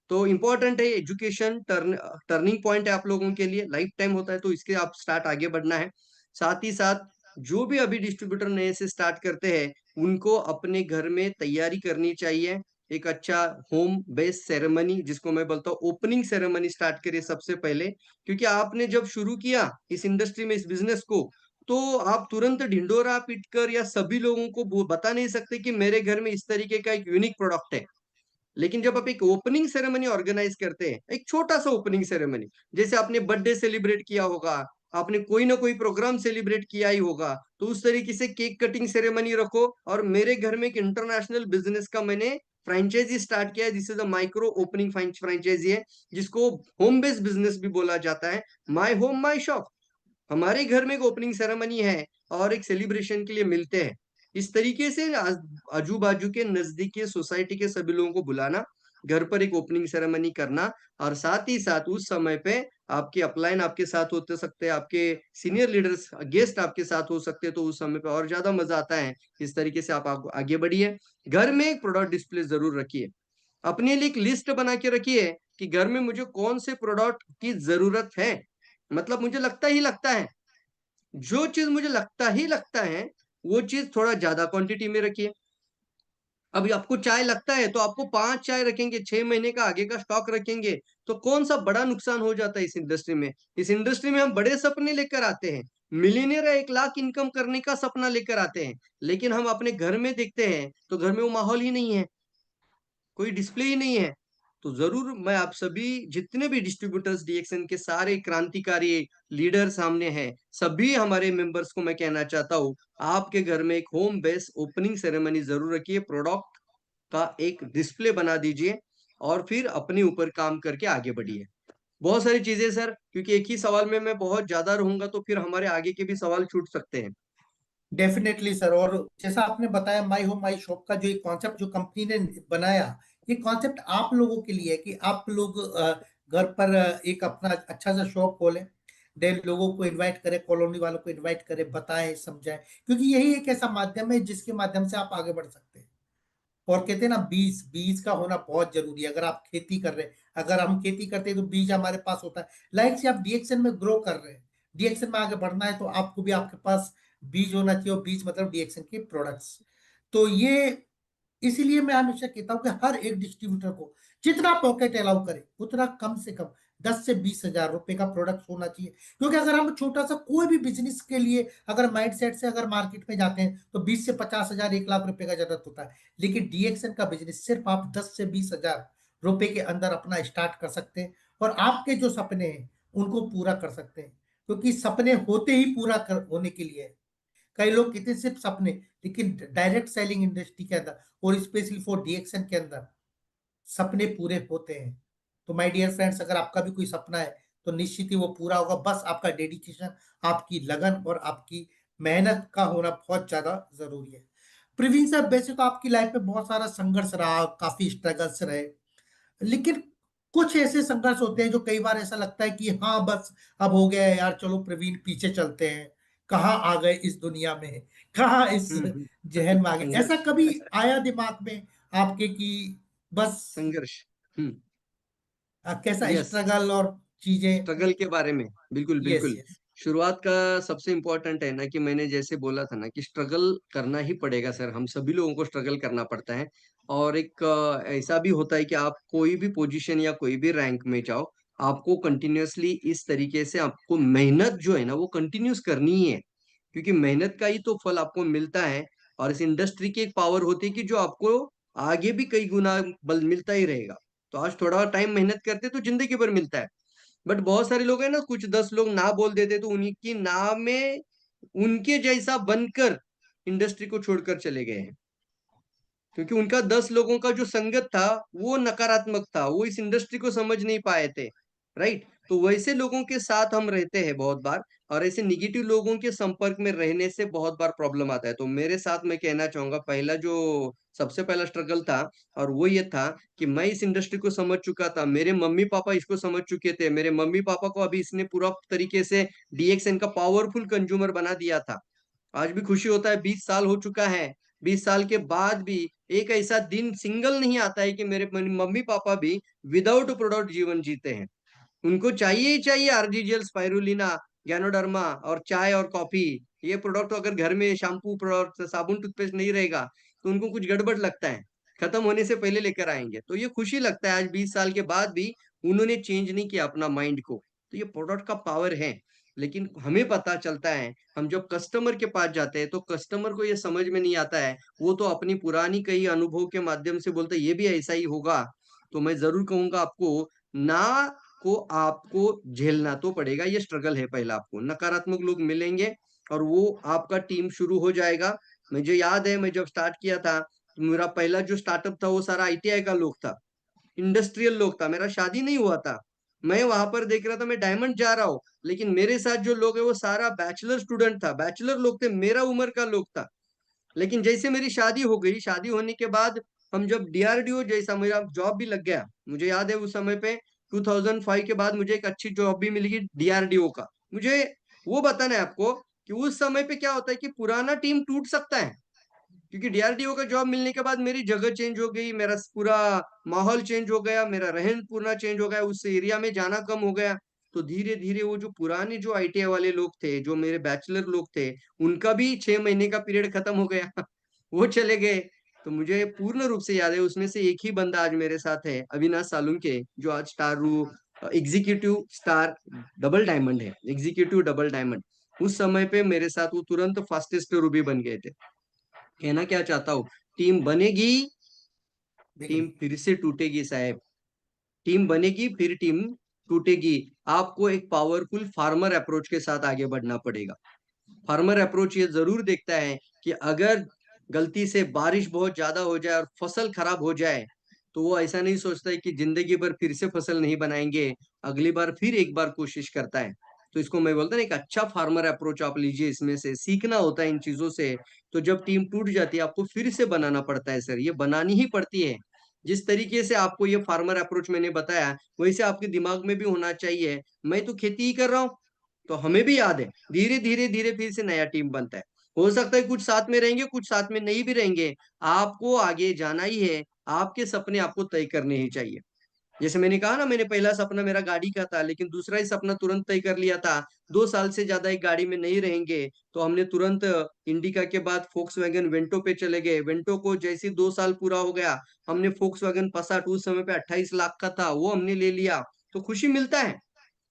तो इंपॉर्टेंट है एजुकेशन, टर्निंग पॉइंट है आप लोगों के लिए, लाइफ टाइम होता है, तो इसके आप स्टार्ट आगे बढ़ना है। साथ ही साथ जो भी अभी डिस्ट्रीब्यूटर नए से स्टार्ट करते हैं, उनको अपने घर में तैयारी करनी चाहिए। एक अच्छा होम बेस्ड सेरेमनी, जिसको मैं बोलता हूँ ओपनिंग सेरेमनी, स्टार्ट करिए सबसे पहले। क्योंकि आपने जब शुरू किया इस इंडस्ट्री में, इस बिजनेस को, तो आप तुरंत ढिंडोरा पीटकर या सभी लोगों को बता नहीं सकते कि मेरे घर में इस तरीके का एक यूनिक प्रोडक्ट है। लेकिन जब आप एक ओपनिंग सेरेमनी ऑर्गेनाइज करते हैं, एक छोटा सा ओपनिंग सेरेमनी, जैसे आपने बर्थडे सेलिब्रेट किया होगा, आपने कोई ना कोई प्रोग्राम सेलिब्रेट किया ही होगा, तो उस तरीके से केक कटिंग सेरेमनी रखो। और मेरे घर में एक इंटरनेशनल बिजनेस का मैंने फ्रेंचाइजी स्टार्ट किया है, जिससे द माइक्रो ओपनिंग फ्रेंचाइजी है, जिसको होम बेस्ड बिजनेस भी बोला जाता है, माई होम माई शॉप। हमारे घर में एक ओपनिंग सेरेमनी है और एक सेलिब्रेशन के लिए मिलते हैं। इस तरीके से आजू बाजू के नजदीक के सोसाइटी के सभी लोगों को बुलाना, घर पर एक ओपनिंग सेरेमनी करना। और साथ ही साथ उस समय पे आपके अपलाइन आपके साथ होते सकते हैं, आपके सीनियर लीडर्स गेस्ट आपके साथ हो सकते हैं, तो उस समय पे और ज्यादा मजा आता है। इस तरीके से आप आगे बढ़िए। घर में एक प्रोडक्ट डिस्प्ले जरूर रखिए, अपने लिए एक लिस्ट बना के रखिए कि घर में मुझे कौन से प्रोडक्ट की जरूरत है। मतलब मुझे लगता है, जो चीज मुझे लगता है वो चीज थोड़ा ज्यादा क्वांटिटी में रखिए। अभी आपको चाय लगता है तो आपको 5 चाय रखेंगे, 6 महीने का आगे का स्टॉक रखेंगे, तो कौन सा बड़ा नुकसान हो जाता है इस इंडस्ट्री में। इस इंडस्ट्री में हम बड़े सपने लेकर आते हैं, मिलियनेयर 1 लाख इनकम करने का सपना लेकर आते हैं, लेकिन हम अपने घर में देखते हैं तो घर में वो माहौल ही नहीं है, कोई डिस्प्ले ही नहीं है। तो जरूर मैं आप सभी जितने भी डिस्ट्रीब्यूटर्स डीएक्सएन के सारे क्रांतिकारी लीडर सामने हैं, सभी हमारे मेंबर्स को मैं कहना चाहता हूँ, आपके घर में एक होम बेस ओपनिंग सेरेमनी जरूर रखिए, प्रोडक्ट का एक डिस्प्ले बना दीजिए और फिर अपने ऊपर काम करके आगे बढ़िए। बहुत सारी चीजें सर, क्योंकि एक ही सवाल में मैं बहुत ज्यादा रहूंगा तो फिर हमारे आगे के भी सवाल छूट सकते हैं। Definitely sir. और जैसा आपने बताया माई होम माई शॉप का जो एक कॉन्सेप्ट जो कंपनी ने बनाया, ये कॉन्सेप्ट आप लोगों के लिए है कि आप लोग घर पर एक अपना अच्छा सा शॉप खोलें, देन लोगों को इनवाइट करें, कॉलोनी वालों को इनवाइट करें, बताएं समझाएं, क्योंकि यही एक ऐसा माध्यम है जिसके माध्यम से आप आगे बढ़ सकते हैं। और कहते हैं ना, बीज बीज का होना बहुत जरूरी है। अगर आप खेती कर रहे हैं, अगर हम खेती करते हैं तो बीज हमारे पास होता है। लाइक से आप डीएक्सएन में ग्रो कर रहे हैं, डीएक्सएन में आगे बढ़ना है, तो आपको भी आपके पास बीज होना चाहिए, और बीज मतलब डीएक्सएन के प्रोडक्ट्स। तो ये इसीलिए मैं हमेशा कहता हूँ कि हर एक डिस्ट्रीब्यूटर को जितना पॉकेट अलाउ करे उतना कम से कम 10 से 20 हजार रुपए का प्रोडक्ट होना चाहिए। क्योंकि अगर हम छोटा सा कोई भी बिजनेस के लिए अगर माइंड सेट से अगर मार्केट में जाते हैं तो 20 से 50 हजार 1 लाख रुपए का जरूरत होता है। लेकिन डीएक्सएन का बिजनेस सिर्फ आप 10 से 20 हजार रुपए के अंदर अपना स्टार्ट कर सकते हैं, और आपके जो सपने हैं उनको पूरा कर सकते हैं। क्योंकि सपने होते ही होने के लिए है। कई लोग कहते हैं सिर्फ सपने, लेकिन डायरेक्ट सेलिंग इंडस्ट्री के अंदर और स्पेशली फॉर डीएक्सएन के अंदर सपने पूरे होते हैं। तो माय डियर फ्रेंड्स, अगर आपका भी कोई सपना है तो निश्चित ही वो पूरा होगा। बस आपका डेडिकेशन, आपकी लगन और आपकी मेहनत का होना बहुत ज्यादा जरूरी है। प्रवीण सर, वैसे तो आपकी लाइफ में बहुत सारा संघर्ष रहा, काफी स्ट्रगल्स रहे, लेकिन कुछ ऐसे संघर्ष होते हैं जो कई बार ऐसा लगता है कि हाँ बस अब हो गया है यार, चलो प्रवीण पीछे चलते हैं, कहाँ आ गए इस दुनिया में, कहाँ इस हम्म। जहन में आ गए। ऐसा संघर्ष। कभी आया दिमाग में आपके कि बस संघर्ष। हम्म। कैसा यस। स्ट्रगल और चीजें? स्ट्रगल के बारे में बिल्कुल यस बिल्कुल। यस। शुरुआत का सबसे इम्पोर्टेंट है ना कि मैंने जैसे बोला था ना कि स्ट्रगल करना ही पड़ेगा सर, हम सभी लोगों को स्ट्रगल करना पड़ता है। और एक ऐसा भी होता है कि आप कोई भी पोजीशन या कोई भी रैंक में जाओ, आपको कंटिन्यूअसली इस तरीके से आपको मेहनत जो है ना वो कंटिन्यूस करनी ही है, क्योंकि मेहनत का ही तो फल आपको मिलता है। और इस इंडस्ट्री की एक पावर होती है कि जो आपको आगे भी कई गुना बल मिलता ही रहेगा। तो आज थोड़ा टाइम मेहनत करते तो जिंदगी भर मिलता है। बट बहुत सारे लोग हैं ना, कुछ 10 लोग ना बोल देते तो उनकी ना में उनके जैसा बनकर इंडस्ट्री को छोड़कर चले गए हैं, क्योंकि उनका 10 लोगों का जो संगत था वो नकारात्मक था, वो इस इंडस्ट्री को समझ नहीं पाए थे। राइट। तो वैसे लोगों के साथ हम रहते हैं बहुत बार, और ऐसे निगेटिव लोगों के संपर्क में रहने से बहुत बार प्रॉब्लम आता है। तो मेरे साथ मैं कहना चाहूंगा, पहला जो सबसे पहला स्ट्रगल था, और वो ये था कि मैं इस इंडस्ट्री को समझ चुका था, मेरे मम्मी पापा इसको समझ चुके थे, मेरे मम्मी पापा को अभी इसने पूरा तरीके से डीएक्सएन का पावरफुल कंज्यूमर बना दिया था। आज भी खुशी होता है, 20 साल हो चुका है, 20 साल के बाद भी एक ऐसा दिन सिंगल नहीं आता है कि मेरे मम्मी पापा भी विदाउट प्रोडक्ट जीवन जीते हैं। उनको चाहिए ही चाहिए आरजीजीएल, स्पाइरुलिना, गैनोडर्मा और चाय और कॉफी। ये प्रोडक्ट अगर घर में शैम्पू, प्रोडक्ट, साबुन, टूथपेस्ट नहीं रहेगा तो उनको कुछ गड़बड़ लगता है, खत्म होने से पहले लेकर आएंगे। तो ये खुशी लगता है आज 20 साल के बाद भी उन्होंने चेंज नहीं किया अपना माइंड को। तो ये प्रोडक्ट का पावर है। लेकिन हमें पता चलता है, हम जब कस्टमर के पास जाते हैं तो कस्टमर को ये समझ में नहीं आता है, वो तो अपनी पुरानी कई अनुभव के माध्यम से बोलते हैं ये भी ऐसा ही होगा। तो मैं जरूर कहूंगा आपको, ना को आपको झेलना तो पड़ेगा, ये स्ट्रगल है पहला। आपको नकारात्मक लोग मिलेंगे और वो आपका टीम शुरू हो जाएगा। मुझे याद है मैं जब स्टार्ट किया था, मेरा पहला जो स्टार्टअप था वो सारा आईटीआई का लोग था, इंडस्ट्रियल लोग था, मेरा शादी नहीं हुआ था। मैं वहां पर देख रहा था, मैं डायमंड जा रहा हूँ, लेकिन मेरे साथ जो लोग है वो सारा बैचलर स्टूडेंट था, बैचलर लोग थे, मेरा उम्र का लोग था। लेकिन जैसे मेरी शादी हो गई, शादी होने के बाद हम जब डीआरडीओ जैसा मेरा जॉब भी लग गया, मुझे याद है उस समय पे 2005 के बाद मुझे एक अच्छी जॉब भी मिल गई डीआरडीओ का। मुझे वो बताना है आपको कि उस समय पे क्या होता है कि पुराना टीम टूट सकता है, क्योंकि डीआरडीओ का जॉब मिलने के बाद मेरी जगह चेंज हो गई, मेरा पूरा माहौल चेंज हो गया, मेरा रहन पूरा चेंज हो गया, उस एरिया में जाना कम हो गया। तो धीरे धीरे वो जो पुराने जो आईटीआई वाले लोग थे, जो मेरे बैचलर लोग थे, उनका भी 6 महीने का पीरियड खत्म हो गया वो चले गए। तो मुझे पूर्ण रूप से याद है, उसमें से एक ही बंदा आज मेरे साथ है, अविनाश सालुंके, जो आज एग्जीक्यूटिव स्टार डबल डायमंड है, एग्जीक्यूटिव डबल डायमंड। उस समय पे मेरे साथ वो तुरंत फास्टेस्ट रूबी बन गए थे। कहना क्या चाहता हूँ, टीम बनेगी, टीम बिगड़ी। फिर से टूटेगी साहब। टीम बनेगी, फिर टीम टूटेगी। आपको एक पावरफुल फार्मर अप्रोच के साथ आगे बढ़ना पड़ेगा। फार्मर अप्रोच ये जरूर देखता है कि अगर गलती से बारिश बहुत ज्यादा हो जाए और फसल खराब हो जाए, तो वो ऐसा नहीं सोचता है कि जिंदगी भर फिर से फसल नहीं बनाएंगे, अगली बार फिर एक बार कोशिश करता है। तो इसको मैं बोलता हूँ, एक अच्छा फार्मर अप्रोच आप लीजिए, इसमें से सीखना होता है इन चीजों से। तो जब टीम टूट जाती है, आपको फिर से बनाना पड़ता है सर, ये बनानी ही पड़ती है। जिस तरीके से आपको ये फार्मर अप्रोच मैंने बताया, वैसे आपके दिमाग में भी होना चाहिए। मैं तो खेती ही कर रहा हूँ, तो हमें भी याद है, धीरे धीरे धीरे फिर से नया टीम बनता है। हो सकता है कुछ साथ में रहेंगे, कुछ साथ में नहीं भी रहेंगे, आपको आगे जाना ही है। आपके सपने आपको तय करने ही चाहिए। जैसे मैंने कहा ना, मैंने पहला सपना मेरा गाड़ी का था, लेकिन दूसरा ही सपना तुरंत तय कर लिया था। 2 साल से ज्यादा एक गाड़ी में नहीं रहेंगे, तो हमने तुरंत इंडिका के बाद फोक्सवैगन वेंटो पे चले गए। वेंटो को जैसे 2 साल पूरा हो गया, हमने फोक्सवैगन पसाट, उस समय पे 28 लाख का था, वो हमने ले लिया। तो खुशी मिलता है।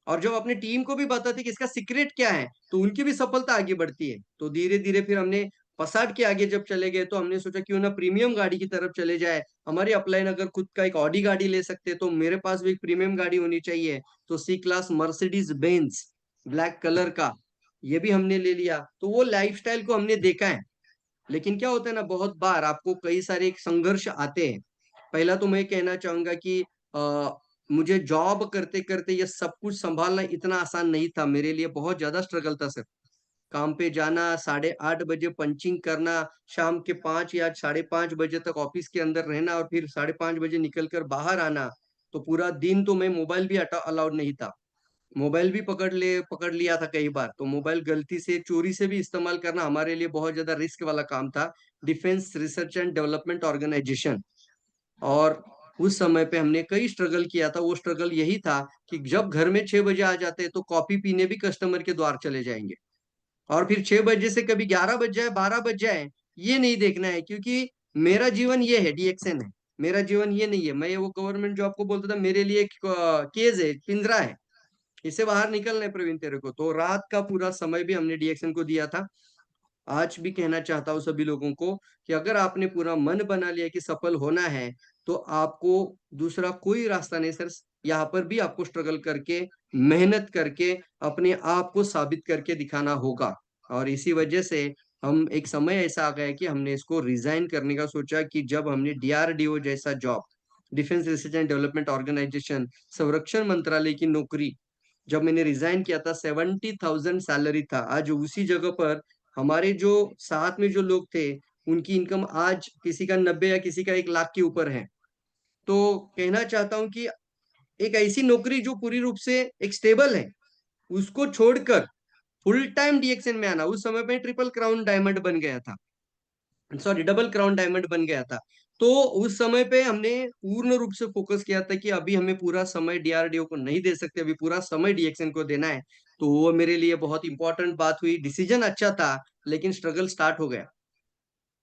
और जब अपने टीम को भी बताते कि इसका सीक्रेट क्या है, तो उनकी भी सफलता आगे बढ़ती है। तो धीरे धीरे फिर हमने पसाट के आगे जब चले गए, तो हमने सोचा क्यों ना प्रीमियम गाड़ी की तरफ चले जाए। हमारी अपलाइन अगर खुद का एक ऑडी गाड़ी ले सकते, तो मेरे पास भी एक प्रीमियम गाड़ी होनी चाहिए। तो C class Mercedes Benz black colour का, ये भी हमने ले लिया। तो वो लाइफस्टाइल को हमने देखा है। लेकिन क्या होता है ना, बहुत बार आपको कई सारे एक संघर्ष आते हैं। पहला तो मैं कहना चाहूंगा कि मुझे जॉब करते करते ये सब कुछ संभालना इतना आसान नहीं था, मेरे लिए बहुत ज्यादा स्ट्रगल था सर। काम पे जाना, 8:30 बजे पंचिंग करना, शाम के 5 या 5:30 बजे तक ऑफिस के अंदर रहना, और फिर 5:30 बजे निकल कर बाहर आना। तो पूरा दिन तो मैं मोबाइल भी अलाउड नहीं था। मोबाइल भी पकड़ लिया था कई बार, तो मोबाइल गलती से चोरी से भी इस्तेमाल करना हमारे लिए बहुत ज्यादा रिस्क वाला काम था। Defence research and development organisation, और उस समय पे हमने कई स्ट्रगल किया था। वो स्ट्रगल यही था कि जब घर में 6 बजे आ जाते, तो कॉफी पीने भी कस्टमर के द्वार चले जाएंगे, और फिर 6 बजे से कभी 11 बज जाए, 12 बज जाए, ये नहीं देखना है। क्योंकि मेरा जीवन ये है, डीएक्सएन है, मेरा जीवन ये नहीं है। मैं वो गवर्नमेंट जॉब को बोलता था, मेरे लिए एक केज है, पिंजरा है, इससे बाहर निकलना है प्रवीण तेरे को। तो रात का पूरा समय भी हमने डीएक्सएन को दिया था। आज भी कहना चाहता हूँ सभी लोगों को कि अगर आपने पूरा मन बना लिया कि सफल होना है, तो आपको दूसरा कोई रास्ता नहीं सर। यहाँ पर भी आपको स्ट्रगल करके, मेहनत करके, अपने आप को साबित करके दिखाना होगा। और इसी वजह से हम, एक समय ऐसा आ गया कि हमने इसको रिजाइन करने का सोचा, कि जब हमने डीआरडीओ जैसा job, defence research and development organisation, संरक्षण मंत्रालय की नौकरी, जब मैंने रिजाइन किया था, 70,000 सैलरी था। आज उसी जगह पर हमारे जो साथ में जो लोग थे, उनकी इनकम आज किसी का 90 या किसी का 1 लाख के ऊपर है। तो कहना चाहता हूं कि एक ऐसी नौकरी जो पूरी रूप से एक स्टेबल है, उसको छोड़कर फुल टाइम डीएक्सएन में आना, उस समय पे ट्रिपल क्राउन डायमंड बन गया था, सॉरी डबल क्राउन डायमंड बन गया था। तो उस समय पे हमने पूर्ण रूप से फोकस किया था कि अभी हमें पूरा समय डीआरडीओ को नहीं दे सकते, अभी पूरा समय डीएक्सएन को देना है। तो वो मेरे लिए बहुत इंपॉर्टेंट बात हुई। डिसीजन अच्छा था, लेकिन स्ट्रगल स्टार्ट हो गया।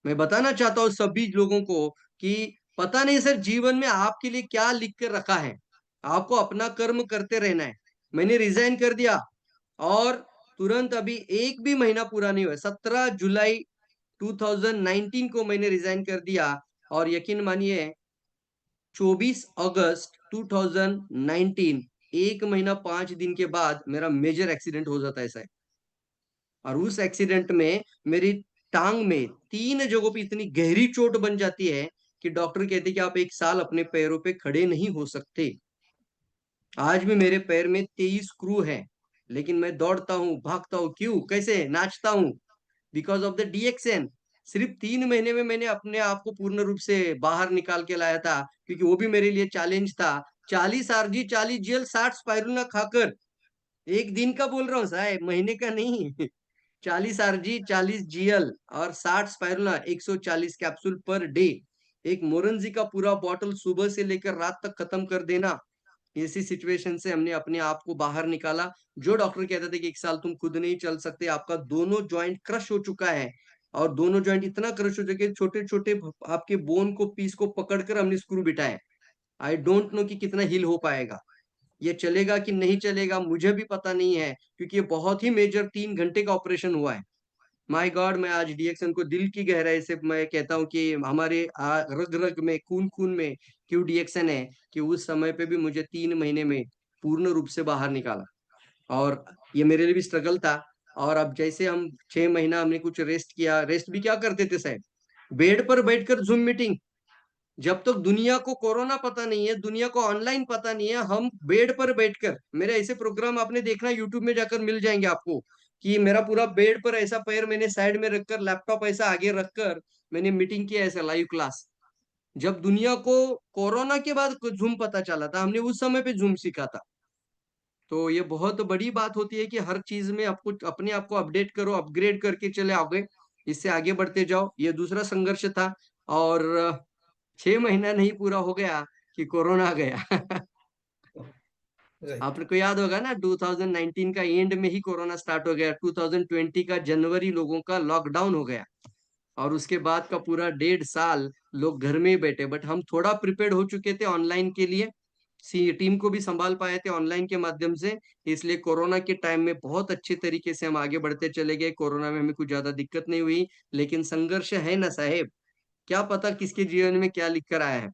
मैं बताना चाहता हूँ सभी लोगों को कि पता नहीं सर जीवन में आपके लिए क्या लिख कर रखा है, आपको अपना कर्म करते रहना है। मैंने रिजाइन कर दिया, और तुरंत अभी एक भी महीना पूरा नहीं हुआ, 17 जुलाई 2019 को मैंने रिजाइन कर दिया। और यकीन मानिए, 24 अगस्त 2019, 1 महीना 5 दिन के बाद मेरा मेजर एक्सीडेंट हो जाता है साहब। और उस एक्सीडेंट में मेरी टांग में 3 जगहों पे इतनी गहरी चोट बन जाती है कि डॉक्टर कहते कि आप 1 साल अपने पैरों पे खड़े नहीं हो सकते। आज भी मेरे पैर में 23 स्क्रू है, लेकिन मैं दौड़ता हूँ, भागता हूँ, क्यों, कैसे नाचता हूँ, बिकॉज ऑफ द डीएक्सएन। सिर्फ 3 महीने में मैंने अपने आप को पूर्ण रूप से बाहर निकाल के लाया था, क्योंकि वो भी मेरे लिए चैलेंज था। 40 आरजी, 40 जीएल, 60 स्पाइरुलिना खाकर, एक दिन का बोल रहा हूँ साहब, महीने का नहीं। 40 आरजी, 40 जीएल और 60 स्पाइरुलिना, 140 कैप्सूल पर डे, एक मोरंजी का पूरा बॉटल सुबह से लेकर रात तक खत्म कर देना। ऐसी सिचुएशन से हमने अपने आप को बाहर निकाला। जो डॉक्टर कहते थे कि 1 साल तुम खुद नहीं चल सकते, आपका दोनों जॉइंट क्रश हो चुका है, और दोनों जॉइंट इतना क्रश हो जाएगा, छोटे छोटे आपके बोन को पीस को पकड़कर हमने स्क्रू बिठाए। आई डोंट नो कि कितना हील हो पाएगा, ये चलेगा कि नहीं चलेगा मुझे भी पता नहीं है, क्योंकि ये बहुत ही मेजर 3 घंटे का ऑपरेशन हुआ है। माय गॉड, मैं आज डीएक्सन को दिल की गहराई से मैं कहता हूँ कि हमारे रग रग में खून खून में क्यों डीएक्सन है, कि उस समय पे भी मुझे 3 महीने में पूर्ण रूप से बाहर निकाला। और ये मेरे लिए भी स्ट्रगल था। और अब जैसे हम 6 महीना हमने कुछ रेस्ट किया, रेस्ट भी क्या करते थे साहब, बेड पर बैठकर जूम मीटिंग। जब तक दुनिया को कोरोना पता नहीं है, दुनिया को ऑनलाइन पता नहीं है, हम बेड पर बैठकर, मेरे ऐसे प्रोग्राम आपने देखना यूट्यूब में जाकर मिल जाएंगे आपको, कि मेरा पूरा बेड पर ऐसा पैर मैंने साइड में रखकर, लैपटॉप ऐसा आगे रखकर मैंने मीटिंग किया, ऐसा लाइव क्लास। जब दुनिया को कोरोना के बाद जूम पता चला था, हमने उस समय पे जूम सीखा था। तो ये बहुत बड़ी बात होती है कि हर चीज में आपको अपने आप को अपडेट करो, अपग्रेड करके चले आगे, इससे आगे बढ़ते जाओ। ये दूसरा संघर्ष था। और 6 महीना नहीं पूरा हो गया कि कोरोना आ गया। राइट। आपको याद होगा ना, 2019 का एंड में ही कोरोना स्टार्ट हो गया, 2020 का जनवरी लोगों का लॉकडाउन हो गया। और उसके बाद का पूरा 1.5 साल लोग घर में ही बैठे, बट हम थोड़ा प्रिपेयर्ड हो चुके थे ऑनलाइन के लिए, सी टीम को भी संभाल पाए थे ऑनलाइन के माध्यम से। इसलिए कोरोना के टाइम में बहुत अच्छे तरीके से हम आगे बढ़ते चले गए, कोरोना में हमें कुछ ज्यादा दिक्कत नहीं हुई। लेकिन संघर्ष है ना साहेब, क्या पता किसके जीवन में क्या लिख कर आया है।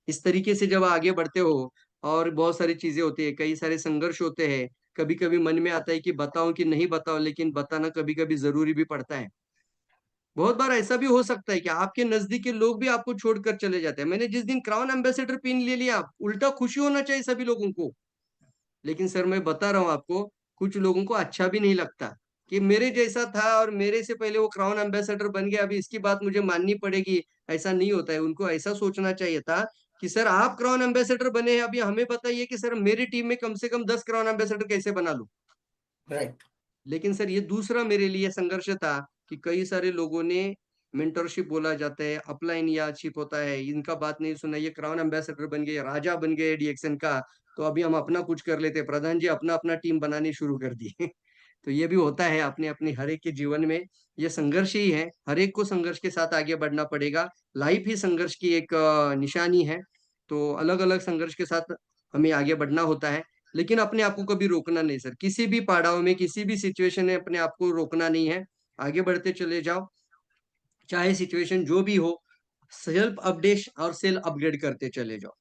इस तरीके से जब आगे बढ़ते हो, और बहुत सारी चीजें होती है, कई सारे संघर्ष होते हैं, कभी कभी मन में आता है कि बताऊं कि नहीं बताऊं, लेकिन बताना कभी कभी जरूरी भी पड़ता है। बहुत बार ऐसा भी हो सकता है कि आपके नजदीक के लोग भी आपको छोड़कर चले जाते हैं। मैंने जिस दिन क्राउन एम्बेसडर पिन ले लिया, उल्टा खुशी होना चाहिए सभी लोगों को। लेकिन सर मैं बता रहा हूँ आपको, कुछ लोगों को अच्छा भी नहीं लगता कि मेरे जैसा था और मेरे से पहले वो क्राउन एम्बेसडर बन गया, अभी इसकी बात मुझे माननी पड़ेगी। ऐसा नहीं होता है, उनको ऐसा सोचना चाहिए था कि सर आप क्राउन एम्बेसडर बने हैं, अभी हमें बताइए कि सर मेरी टीम में कम से कम 10 क्राउन एम्बेसडर कैसे बना लूं। राइट। लेकिन सर ये दूसरा मेरे लिए संघर्ष था कि कई सारे लोगों ने, मेंटरशिप बोला जाता है, अपलाइन या शिप होता है, इनका बात नहीं सुना, ये क्राउन एम्बेसडर बन गए, राजा बन गए डीएक्सन का, तो अभी हम अपना कुछ कर लेते, प्रधान जी अपना अपना टीम बनानी शुरू कर दी। तो ये भी होता है अपने अपने हर एक के जीवन में, ये संघर्ष ही है, हर एक को संघर्ष के साथ आगे बढ़ना पड़ेगा। लाइफ ही संघर्ष की एक निशानी है। तो अलग अलग संघर्ष के साथ हमें आगे बढ़ना होता है। लेकिन अपने आप को कभी रोकना नहीं सर, किसी भी पड़ाव में किसी भी सिचुएशन में अपने आप को रोकना नहीं है, आगे बढ़ते चले जाओ, चाहे सिचुएशन जो भी हो। सेल्फ अपडेट और सेल्फ अपग्रेड करते चले जाओ।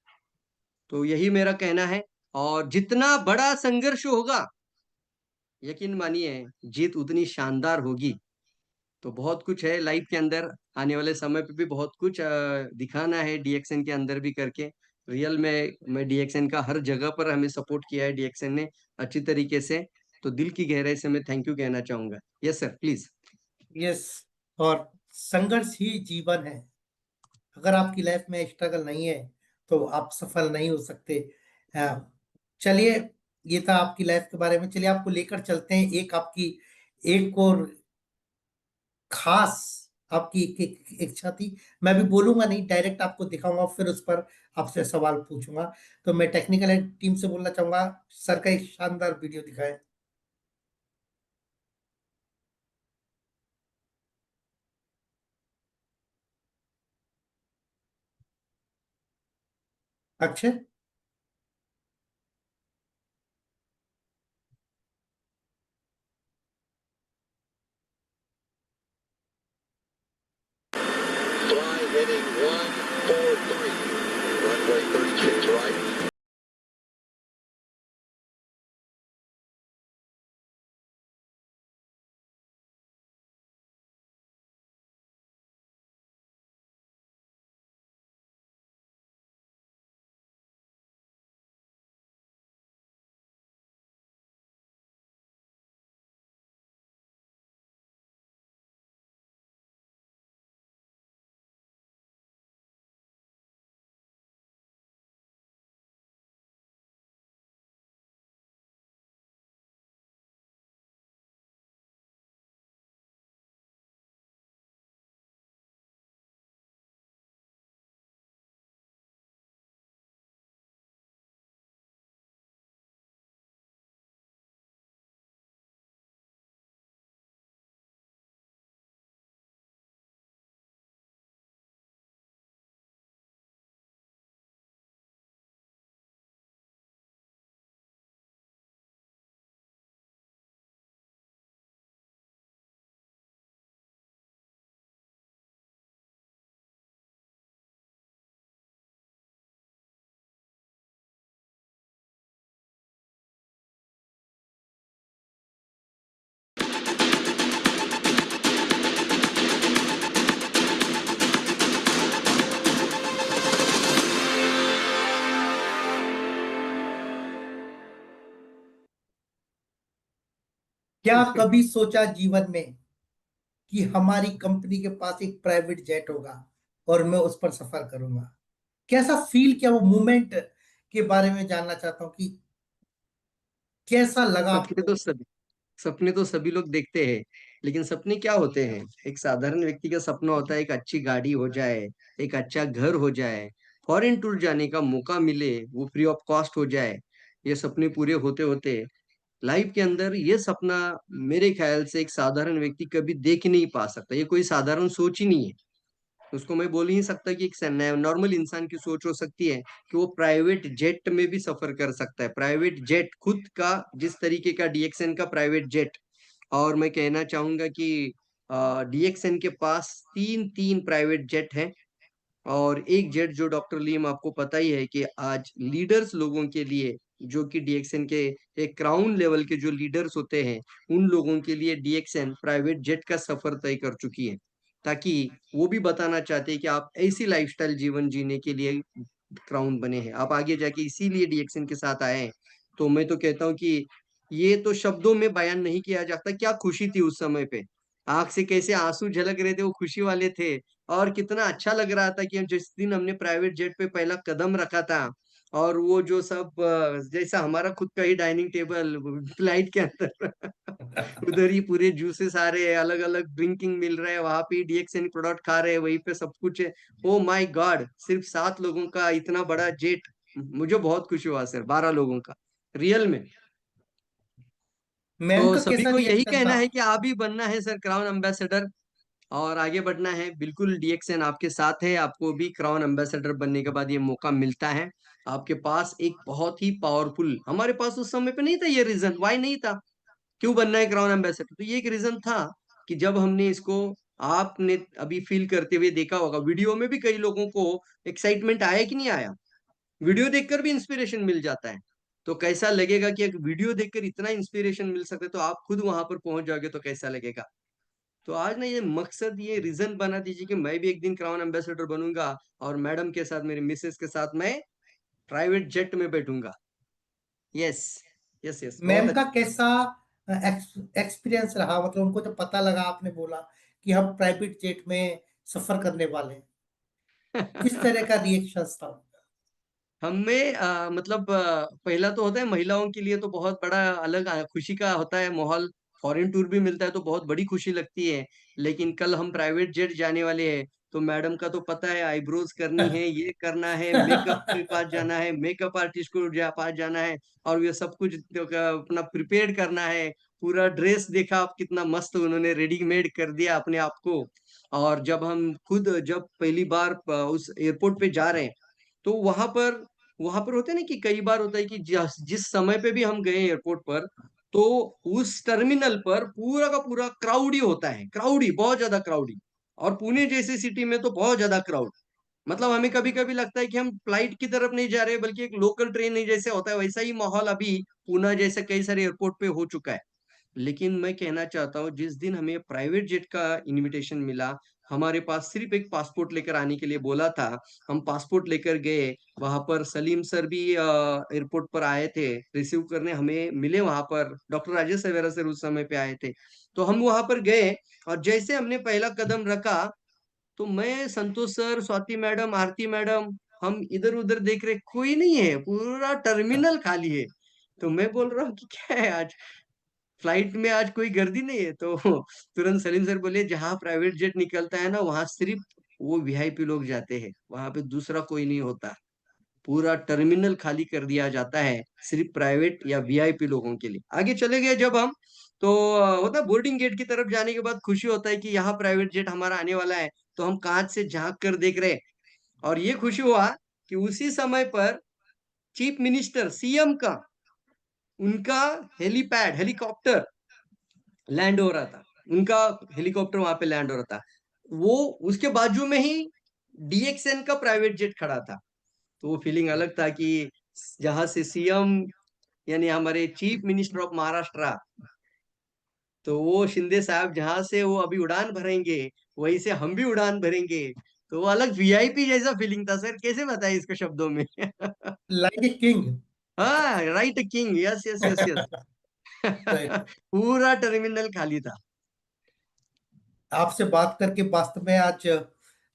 तो यही मेरा कहना है। और जितना बड़ा संघर्ष होगा, यकीन मानिए जीत उतनी शानदार होगी। तो बहुत कुछ है लाइफ के अंदर, आने वाले समय पे भी बहुत कुछ दिखाना है डीएक्सएन के अंदर भी करके। रियल में मैं डीएक्सएन का हर जगह पर हमें सपोर्ट किया है डीएक्सएन ने अच्छी तरीके से। तो दिल की गहराई से मैं थैंक यू कहना चाहूंगा। Yes sir please. यस। और संघर्ष ही जीवन है। अगर आपकी लाइफ में स्ट्रगल नहीं है तो आप सफल नहीं हो सकते। चलिए, ये था आपकी लाइफ के बारे में। चलिए आपको लेकर चलते हैं एक आपकी एक और खास आपकी एक इच्छा थी। मैं भी बोलूंगा नहीं, डायरेक्ट आपको दिखाऊंगा, फिर उस पर आपसे सवाल पूछूंगा। तो मैं टेक्निकल टीम से बोलना चाहूंगा, सर का एक शानदार वीडियो दिखाएं। Akshay. Fly heading 143. Runway 36 right. क्या कभी सोचा जीवन में कि हमारी कंपनी के पास एक प्राइवेट जेट होगा और मैं उस पर सफर करूंगा? कैसा फील किया, वो मोमेंट के बारे में जानना चाहता हूँ कि कैसा लगा सपने आपको? तो सभी सपने तो सभी लोग देखते हैं, लेकिन सपने क्या होते हैं? एक साधारण व्यक्ति का सपना होता है एक अच्छी गाड़ी हो जाए, एक अच्छा घर हो जाए, फॉरेन टूर जाने का मौका मिले, वो फ्री ऑफ कॉस्ट हो जाए। ये सपने पूरे होते होते लाइफ के अंदर ये सपना मेरे ख्याल से एक साधारण व्यक्ति कभी देख ही नहीं पा सकता। ये कोई साधारण सोच ही नहीं है। उसको मैं बोल ही नहीं सकता कि एक नॉर्मल इंसान की सोच हो सकती है कि वो प्राइवेट जेट में भी सफर कर सकता है। प्राइवेट जेट खुद का, जिस तरीके का डीएक्सएन का प्राइवेट जेट। और मैं कहना चाहूंगा कि डीएक्सएन के पास तीन तीन प्राइवेट जेट हैं। और एक जेट जो डॉक्टर लीम आपको पता ही है कि आज लीडर्स लोगों के लिए, जो कि डीएक्सएन के एक क्राउन लेवल के जो लीडर्स होते हैं, उन लोगों के लिए डीएक्सएन प्राइवेट जेट का सफर तय कर चुकी है। ताकि वो भी बताना चाहते हैं कि आप ऐसी लाइफस्टाइल जीवन जीने के लिए क्राउन बने हैं, आप आगे जाके इसीलिए डीएक्सएन के साथ आए हैं। तो मैं तो कहता हूँ कि ये तो शब्दों में बयान नहीं किया जाता क्या खुशी थी उस समय पे। आंख से कैसे आंसू झलक रहे थे, वो खुशी वाले थे। और कितना अच्छा लग रहा था कि हम जिस दिन हमने प्राइवेट जेट पे पहला कदम रखा था, और वो जो सब जैसा हमारा खुद का ही डाइनिंग टेबल फ्लाइट के अंदर उधर ही पूरे जूसेस आ रहे हैं, अलग अलग ड्रिंकिंग मिल रहा है, वहां पे डीएक्सएन प्रोडक्ट खा रहे हैं, वहीं पे सब कुछ है। ओ माय गॉड, सिर्फ 7 लोगों का इतना बड़ा जेट! मुझे बहुत खुशी हुआ सर, 12 लोगों का, रियल में। मैम तो का सभी कैसा को यही रिएक्शन था? कहना है कि आप ही बनना है सर क्राउन एम्बेसडर, और आगे बढ़ना है। बिल्कुल डीएक्सएन आपके साथ है, आपको भी क्राउन एम्बेसडर बनने के बाद ये मौका मिलता है। आपके पास एक बहुत ही पावरफुल, हमारे पास उस समय पे नहीं था ये रीजन, वाई नहीं था, क्यों बनना है क्राउन एम्बेसडर। तो ये एक रीजन था कि जब हमने इसको, आपने अभी फील करते हुए देखा होगा वीडियो में भी, कई लोगों को एक्साइटमेंट आया कि नहीं आया? वीडियो देखकर भी इंस्पिरेशन मिल जाता है। तो कैसा लगेगा कि एक वीडियो देखकर इतना इंस्पिरेशन मिल सकता है, तो आप खुद वहां पर पहुंच जाओगे तो कैसा लगेगा? तो आज ना ये मकसद, ये रीजन बना दीजिए कि मैं भी एक दिन क्राउन एम्बेसडर बनूंगा, और मैडम के साथ, मेरी मिसेस के साथ मैं प्राइवेट जेट में बैठूंगा। यस, यस, यस, बहुत मैम का कैसा एक्सपीरियंस रहा, मतलब उनको जब पता लगा, आपने बोला कि हम प्राइवेट जेट में सफर करने वाले हैं, किस अच्छा। तरह का रिएक्शन था उनका? हमें मतलब पहला तो होता है महिलाओं के लिए तो बहुत बड़ा अलग खुशी का होता है माहौल। फॉरेन टूर भी मिलता है तो बहुत बड़ी खुशी लगती है। लेकिन कल हम प्राइवेट जेट जाने वाले हैं, तो मैडम का तो पता है, आईब्रोज करनी है, ये करना है, मेकअप के पास जाना है, मेकअप आर्टिस्ट को पास जाना है, और ये सब कुछ तो अपना प्रिपेयर करना है। पूरा ड्रेस देखा आप, कितना मस्त उन्होंने रेडीमेड कर दिया अपने आप को। और जब हम खुद, जब पहली बार उस एयरपोर्ट पे जा रहे हैं, तो वहां पर होता है ना कि कई बार होता है कि जिस समय पे भी हम गए एयरपोर्ट पर, तो उस टर्मिनल पर पूरा का पूरा क्राउडी होता है, क्राउडी, बहुत ज्यादा क्राउडी। और पुणे जैसी सिटी में तो बहुत ज्यादा क्राउड। मतलब हमें कभी कभी लगता है कि हम फ्लाइट की तरफ नहीं जा रहे, बल्कि एक लोकल ट्रेन नहीं, जैसे होता है वैसा ही माहौल अभी पुणे जैसे कई सारे एयरपोर्ट पे हो चुका है। लेकिन मैं कहना चाहता हूँ, जिस दिन हमें प्राइवेट जेट का इनविटेशन मिला, हमारे पास सिर्फ एक पासपोर्ट लेकर आने के लिए बोला था। हम पासपोर्ट लेकर गए, वहां पर सलीम सर भी एयरपोर्ट पर आए थे रिसीव करने, हमें मिले वहां पर, डॉक्टर राजेश सवेरा सर उस समय पे आए थे। तो हम वहां पर गए, और जैसे हमने पहला कदम रखा, तो मैं, संतोष सर, स्वाति मैडम, आरती मैडम, हम इधर उधर देख रहे, कोई नहीं है, पूरा टर्मिनल खाली है। तो मैं बोल रहा हूँ कि क्या है आज, फ्लाइट में आज कोई गर्दी नहीं है? तो तुरंत सलीम सर बोले, जहाँ प्राइवेट जेट निकलता है ना, वहां सिर्फ वो वीआईपी लोग जाते हैं, वहां पे दूसरा कोई नहीं होता। पूरा टर्मिनल खाली कर दिया जाता है सिर्फ प्राइवेट या वीआईपी लोगों के लिए। आगे चले गए जब हम, तो होता बोर्डिंग गेट की तरफ जाने के बाद खुशी होता है कि यहाँ प्राइवेट जेट हमारा आने वाला है। तो हम कांच से झांक कर देख रहे हैं, और ये खुशी हुआ कि उसी समय पर चीफ मिनिस्टर, सीएम का, उनका हेलीपैड, हेलीकॉप्टर लैंड हो रहा था। उनका हेलीकॉप्टर वहां पे लैंड हो रहा था। वो, उसके बाजू में ही डीएक्सएन का प्राइवेट जेट खड़ा था। तो वो फीलिंग अलग था कि जहां से सीएम, यानी हमारे चीफ मिनिस्टर ऑफ महाराष्ट्र, तो वो शिंदे साहब जहां से वो अभी उड़ान भरेंगे, वहीं से हम भी उड़ान भरेंगे। तो वो अलग वीआईपी जैसा फीलिंग था सर, कैसे बताए इसको शब्दों में? Like a king. हाँ, right, king, yes, yes, yes, yes. Right. पूरा टर्मिनल खाली था। आपसे बात करके वास्तव में आज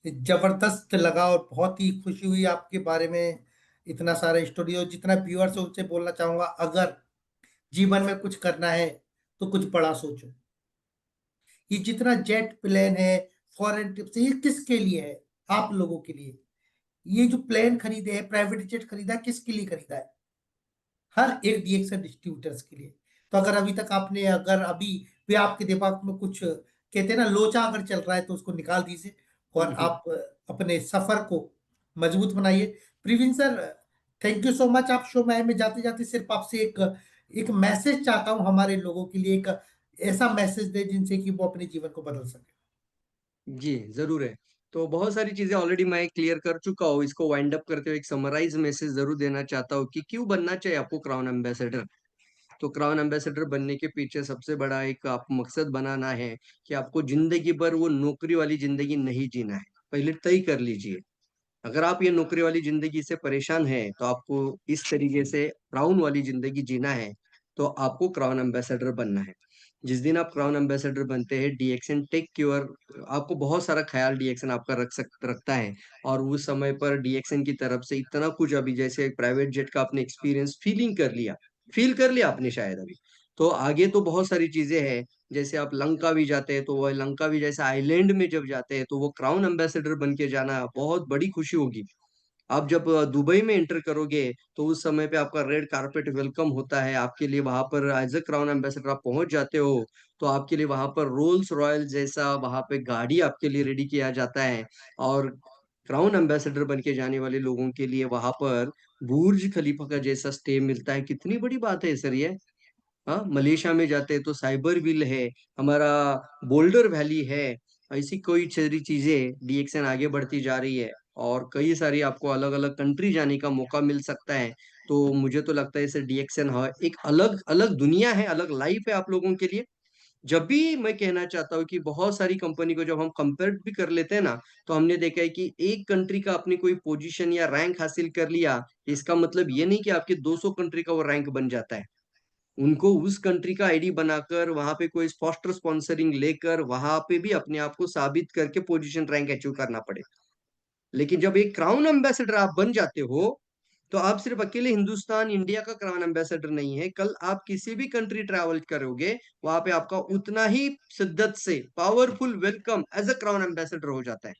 जबरदस्त लगा और बहुत ही खुशी हुई आपके बारे में इतना सारा स्टोरी। और जितना व्यूअर्स है उनसे बोलना चाहूंगा, अगर जीवन में कुछ करना है तो कुछ बड़ा सोचो। ये जितना जेट प्लेन है, फॉरेन ट्रिप से, ये किसके लिए है? आप लोगों के लिए। ये जो प्लेन खरीदे हैं, प्राइवेट जेट खरीदा है, किसके लिए खरीदा है? हर एक डीएक्सन डिस्ट्रीब्यूटर्स के लिए। तो अगर अभी तक आपने, अगर अभी भी आपके दिमाग में कुछ कहते हैं ना लोचा अगर चल रहा है, तो उसको निकाल दीजिए और आप अपने सफर को मजबूत बनाइए। Praveen sir, thank you so much. आप शो में आए। मैं जाते जाते सिर्फ आपसे एक एक मैसेज चाहता हूँ हमारे लोगों के लिए, एक ऐसा मैसेज दे जिनसे कि वो अपने जीवन को बदल सके। जी, ज़रूर है। तो बहुत सारी चीज़ें ऑलरेडी मैं क्लियर कर चुका हूँ। इसको वाइंड अप करते हुए एक समराइज़ मैसेज ज़रूर देना चाहता हूँ कि क्यों बनना चाहिए आपको क्राउन एम्बेसडर। तो क्राउन एम्बेसडर बनने के पीछे सबसे बड़ा एक आपको मकसद बनाना है कि आपको ज़िंदगी भर वो नौकरी वाली ज़िंदगी नहीं जीना है। पहले तय कर लीजिए। अगर आप ये नौकरी वाली ज़िंदगी से परेशान हैं, तो आपको इस तरीके से क्राउन वाली ज़िंदगी जीना है, तो आपको क्राउन एम्बेसडर बनना है। जिस दिन आप क्राउन एम्बेसडर बनते हैं, डीएक्सन टेक केयर आपको बहुत सारा ख्याल डीएक्सन आपका रखता है। और उस समय पर डीएक्सन की तरफ से इतना कुछ, अभी जैसे एक प्राइवेट जेट का आपने एक्सपीरियंस फील कर लिया आपने शायद अभी। तो आगे तो बहुत सारी चीज़ें हैं, जैसे आप लंका भी जाते हैं, तो वह लंका भी जैसे आइलैंड में जब जाते हैं, तो वो क्राउन एम्बेसडर बन के जाना बहुत बड़ी खुशी होगी। आप जब दुबई में एंटर करोगे, तो उस समय पे आपका रेड कारपेट वेलकम होता है आपके लिए। वहां पर एज अ क्राउन एम्बेसडर आप पहुंच जाते हो, तो आपके लिए वहां पर रोल्स रॉयल जैसा वहां पे गाड़ी आपके लिए रेडी किया जाता है। और क्राउन एम्बेसडर बन के जाने वाले लोगों के लिए वहां पर बुर्ज खलीफा का जैसा स्टे मिलता है। कितनी बड़ी बात है सर ये। हाँ, मलेशिया में जाते हैं तो साइबर विल है, हमारा बोल्डर वैली है। ऐसी कोई सारी चीजें डीएक्सन आगे बढ़ती जा रही है, और कई सारी आपको अलग अलग कंट्री जाने का मौका मिल सकता है। तो मुझे तो लगता है इसे डीएक्सन है एक अलग अलग दुनिया है, अलग लाइफ है आप लोगों के लिए। जब भी मैं कहना चाहता हूँ कि बहुत सारी कंपनी को जब हम कंपेयर भी कर लेते हैं ना, तो हमने देखा है कि एक कंट्री का अपनी कोई पोजीशन या रैंक हासिल कर लिया, इसका मतलब ये नहीं कि आपके 200 कंट्री का वो रैंक बन जाता है। उनको उस कंट्री का आईडी बनाकर वहां पे कोई स्पॉन्सर स्पॉन्सरिंग लेकर वहां पे भी अपने आप को साबित करके पोजीशन रैंक अचीव करना पड़े। लेकिन जब एक क्राउन एम्बेसडर आप बन जाते हो, तो आप सिर्फ अकेले हिंदुस्तान इंडिया का क्राउन एम्बेसडर नहीं है, कल आप किसी भी कंट्री ट्रैवल करोगे, वहां पे आपका उतना ही शिद्दत से powerful welcome as a crown ambassador हो जाता है।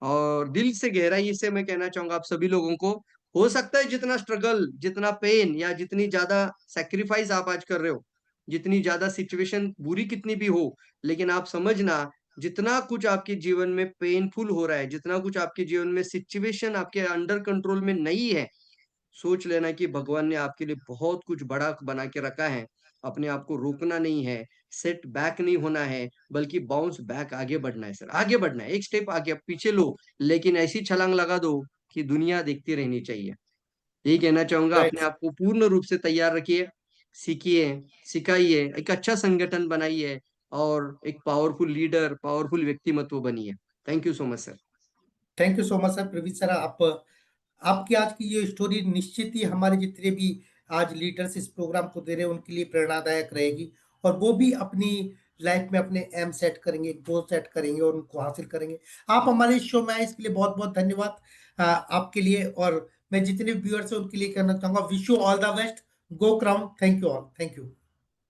और दिल से गहराई से मैं कहना चाहूंगा आप सभी लोगों को, हो सकता है जितना स्ट्रगल, जितना पेन या जितनी ज्यादा सेक्रीफाइस आप आज कर रहे हो, जितनी ज्यादा सिचुएशन बुरी कितनी भी हो, लेकिन आप समझना, जितना कुछ आपके जीवन में पेनफुल हो रहा है, जितना कुछ आपके जीवन में सिचुएशन आपके अंडर कंट्रोल में नहीं है, सोच लेना कि भगवान ने आपके लिए बहुत कुछ बड़ा बना के रखा है। अपने आप को रोकना नहीं है, सेट बैक नहीं होना है, बल्कि बाउंस बैक आगे बढ़ना है सर, आगे बढ़ना है, एक स्टेप आगे, अब पीछे लो, लेकिन ऐसी छलांग लगा दो कि दुनिया देखती रहनी चाहिए। यही कहना चाहूंगा, अपने राइट। आप को पूर्ण रूप से तैयार रखिए, सीखिए, सिखाइए, एक अच्छा संगठन बनाइए, और एक पावरफुल लीडर, पावरफुल व्यक्तिमत्व बनिए। Thank you so much sir. Thank you so much sir. Praveen sir, आप आपकी आज की ये स्टोरी निश्चित ही हमारे जितने भी आज लीडर्स इस प्रोग्राम को दे रहे हैं उनके लिए प्रेरणादायक रहेगी। और वो भी अपनी लाइफ में अपने एम सेट करेंगे, गोल सेट करेंगे और उनको हासिल करेंगे। आप हमारे इस शो में आए, इसके लिए बहुत बहुत धन्यवाद आपके लिए। और मैं जितने व्यूअर्स हैं उनके लिए कहना चाहूंगा, wish you all the best. Go crown. Thank you all. Thank you.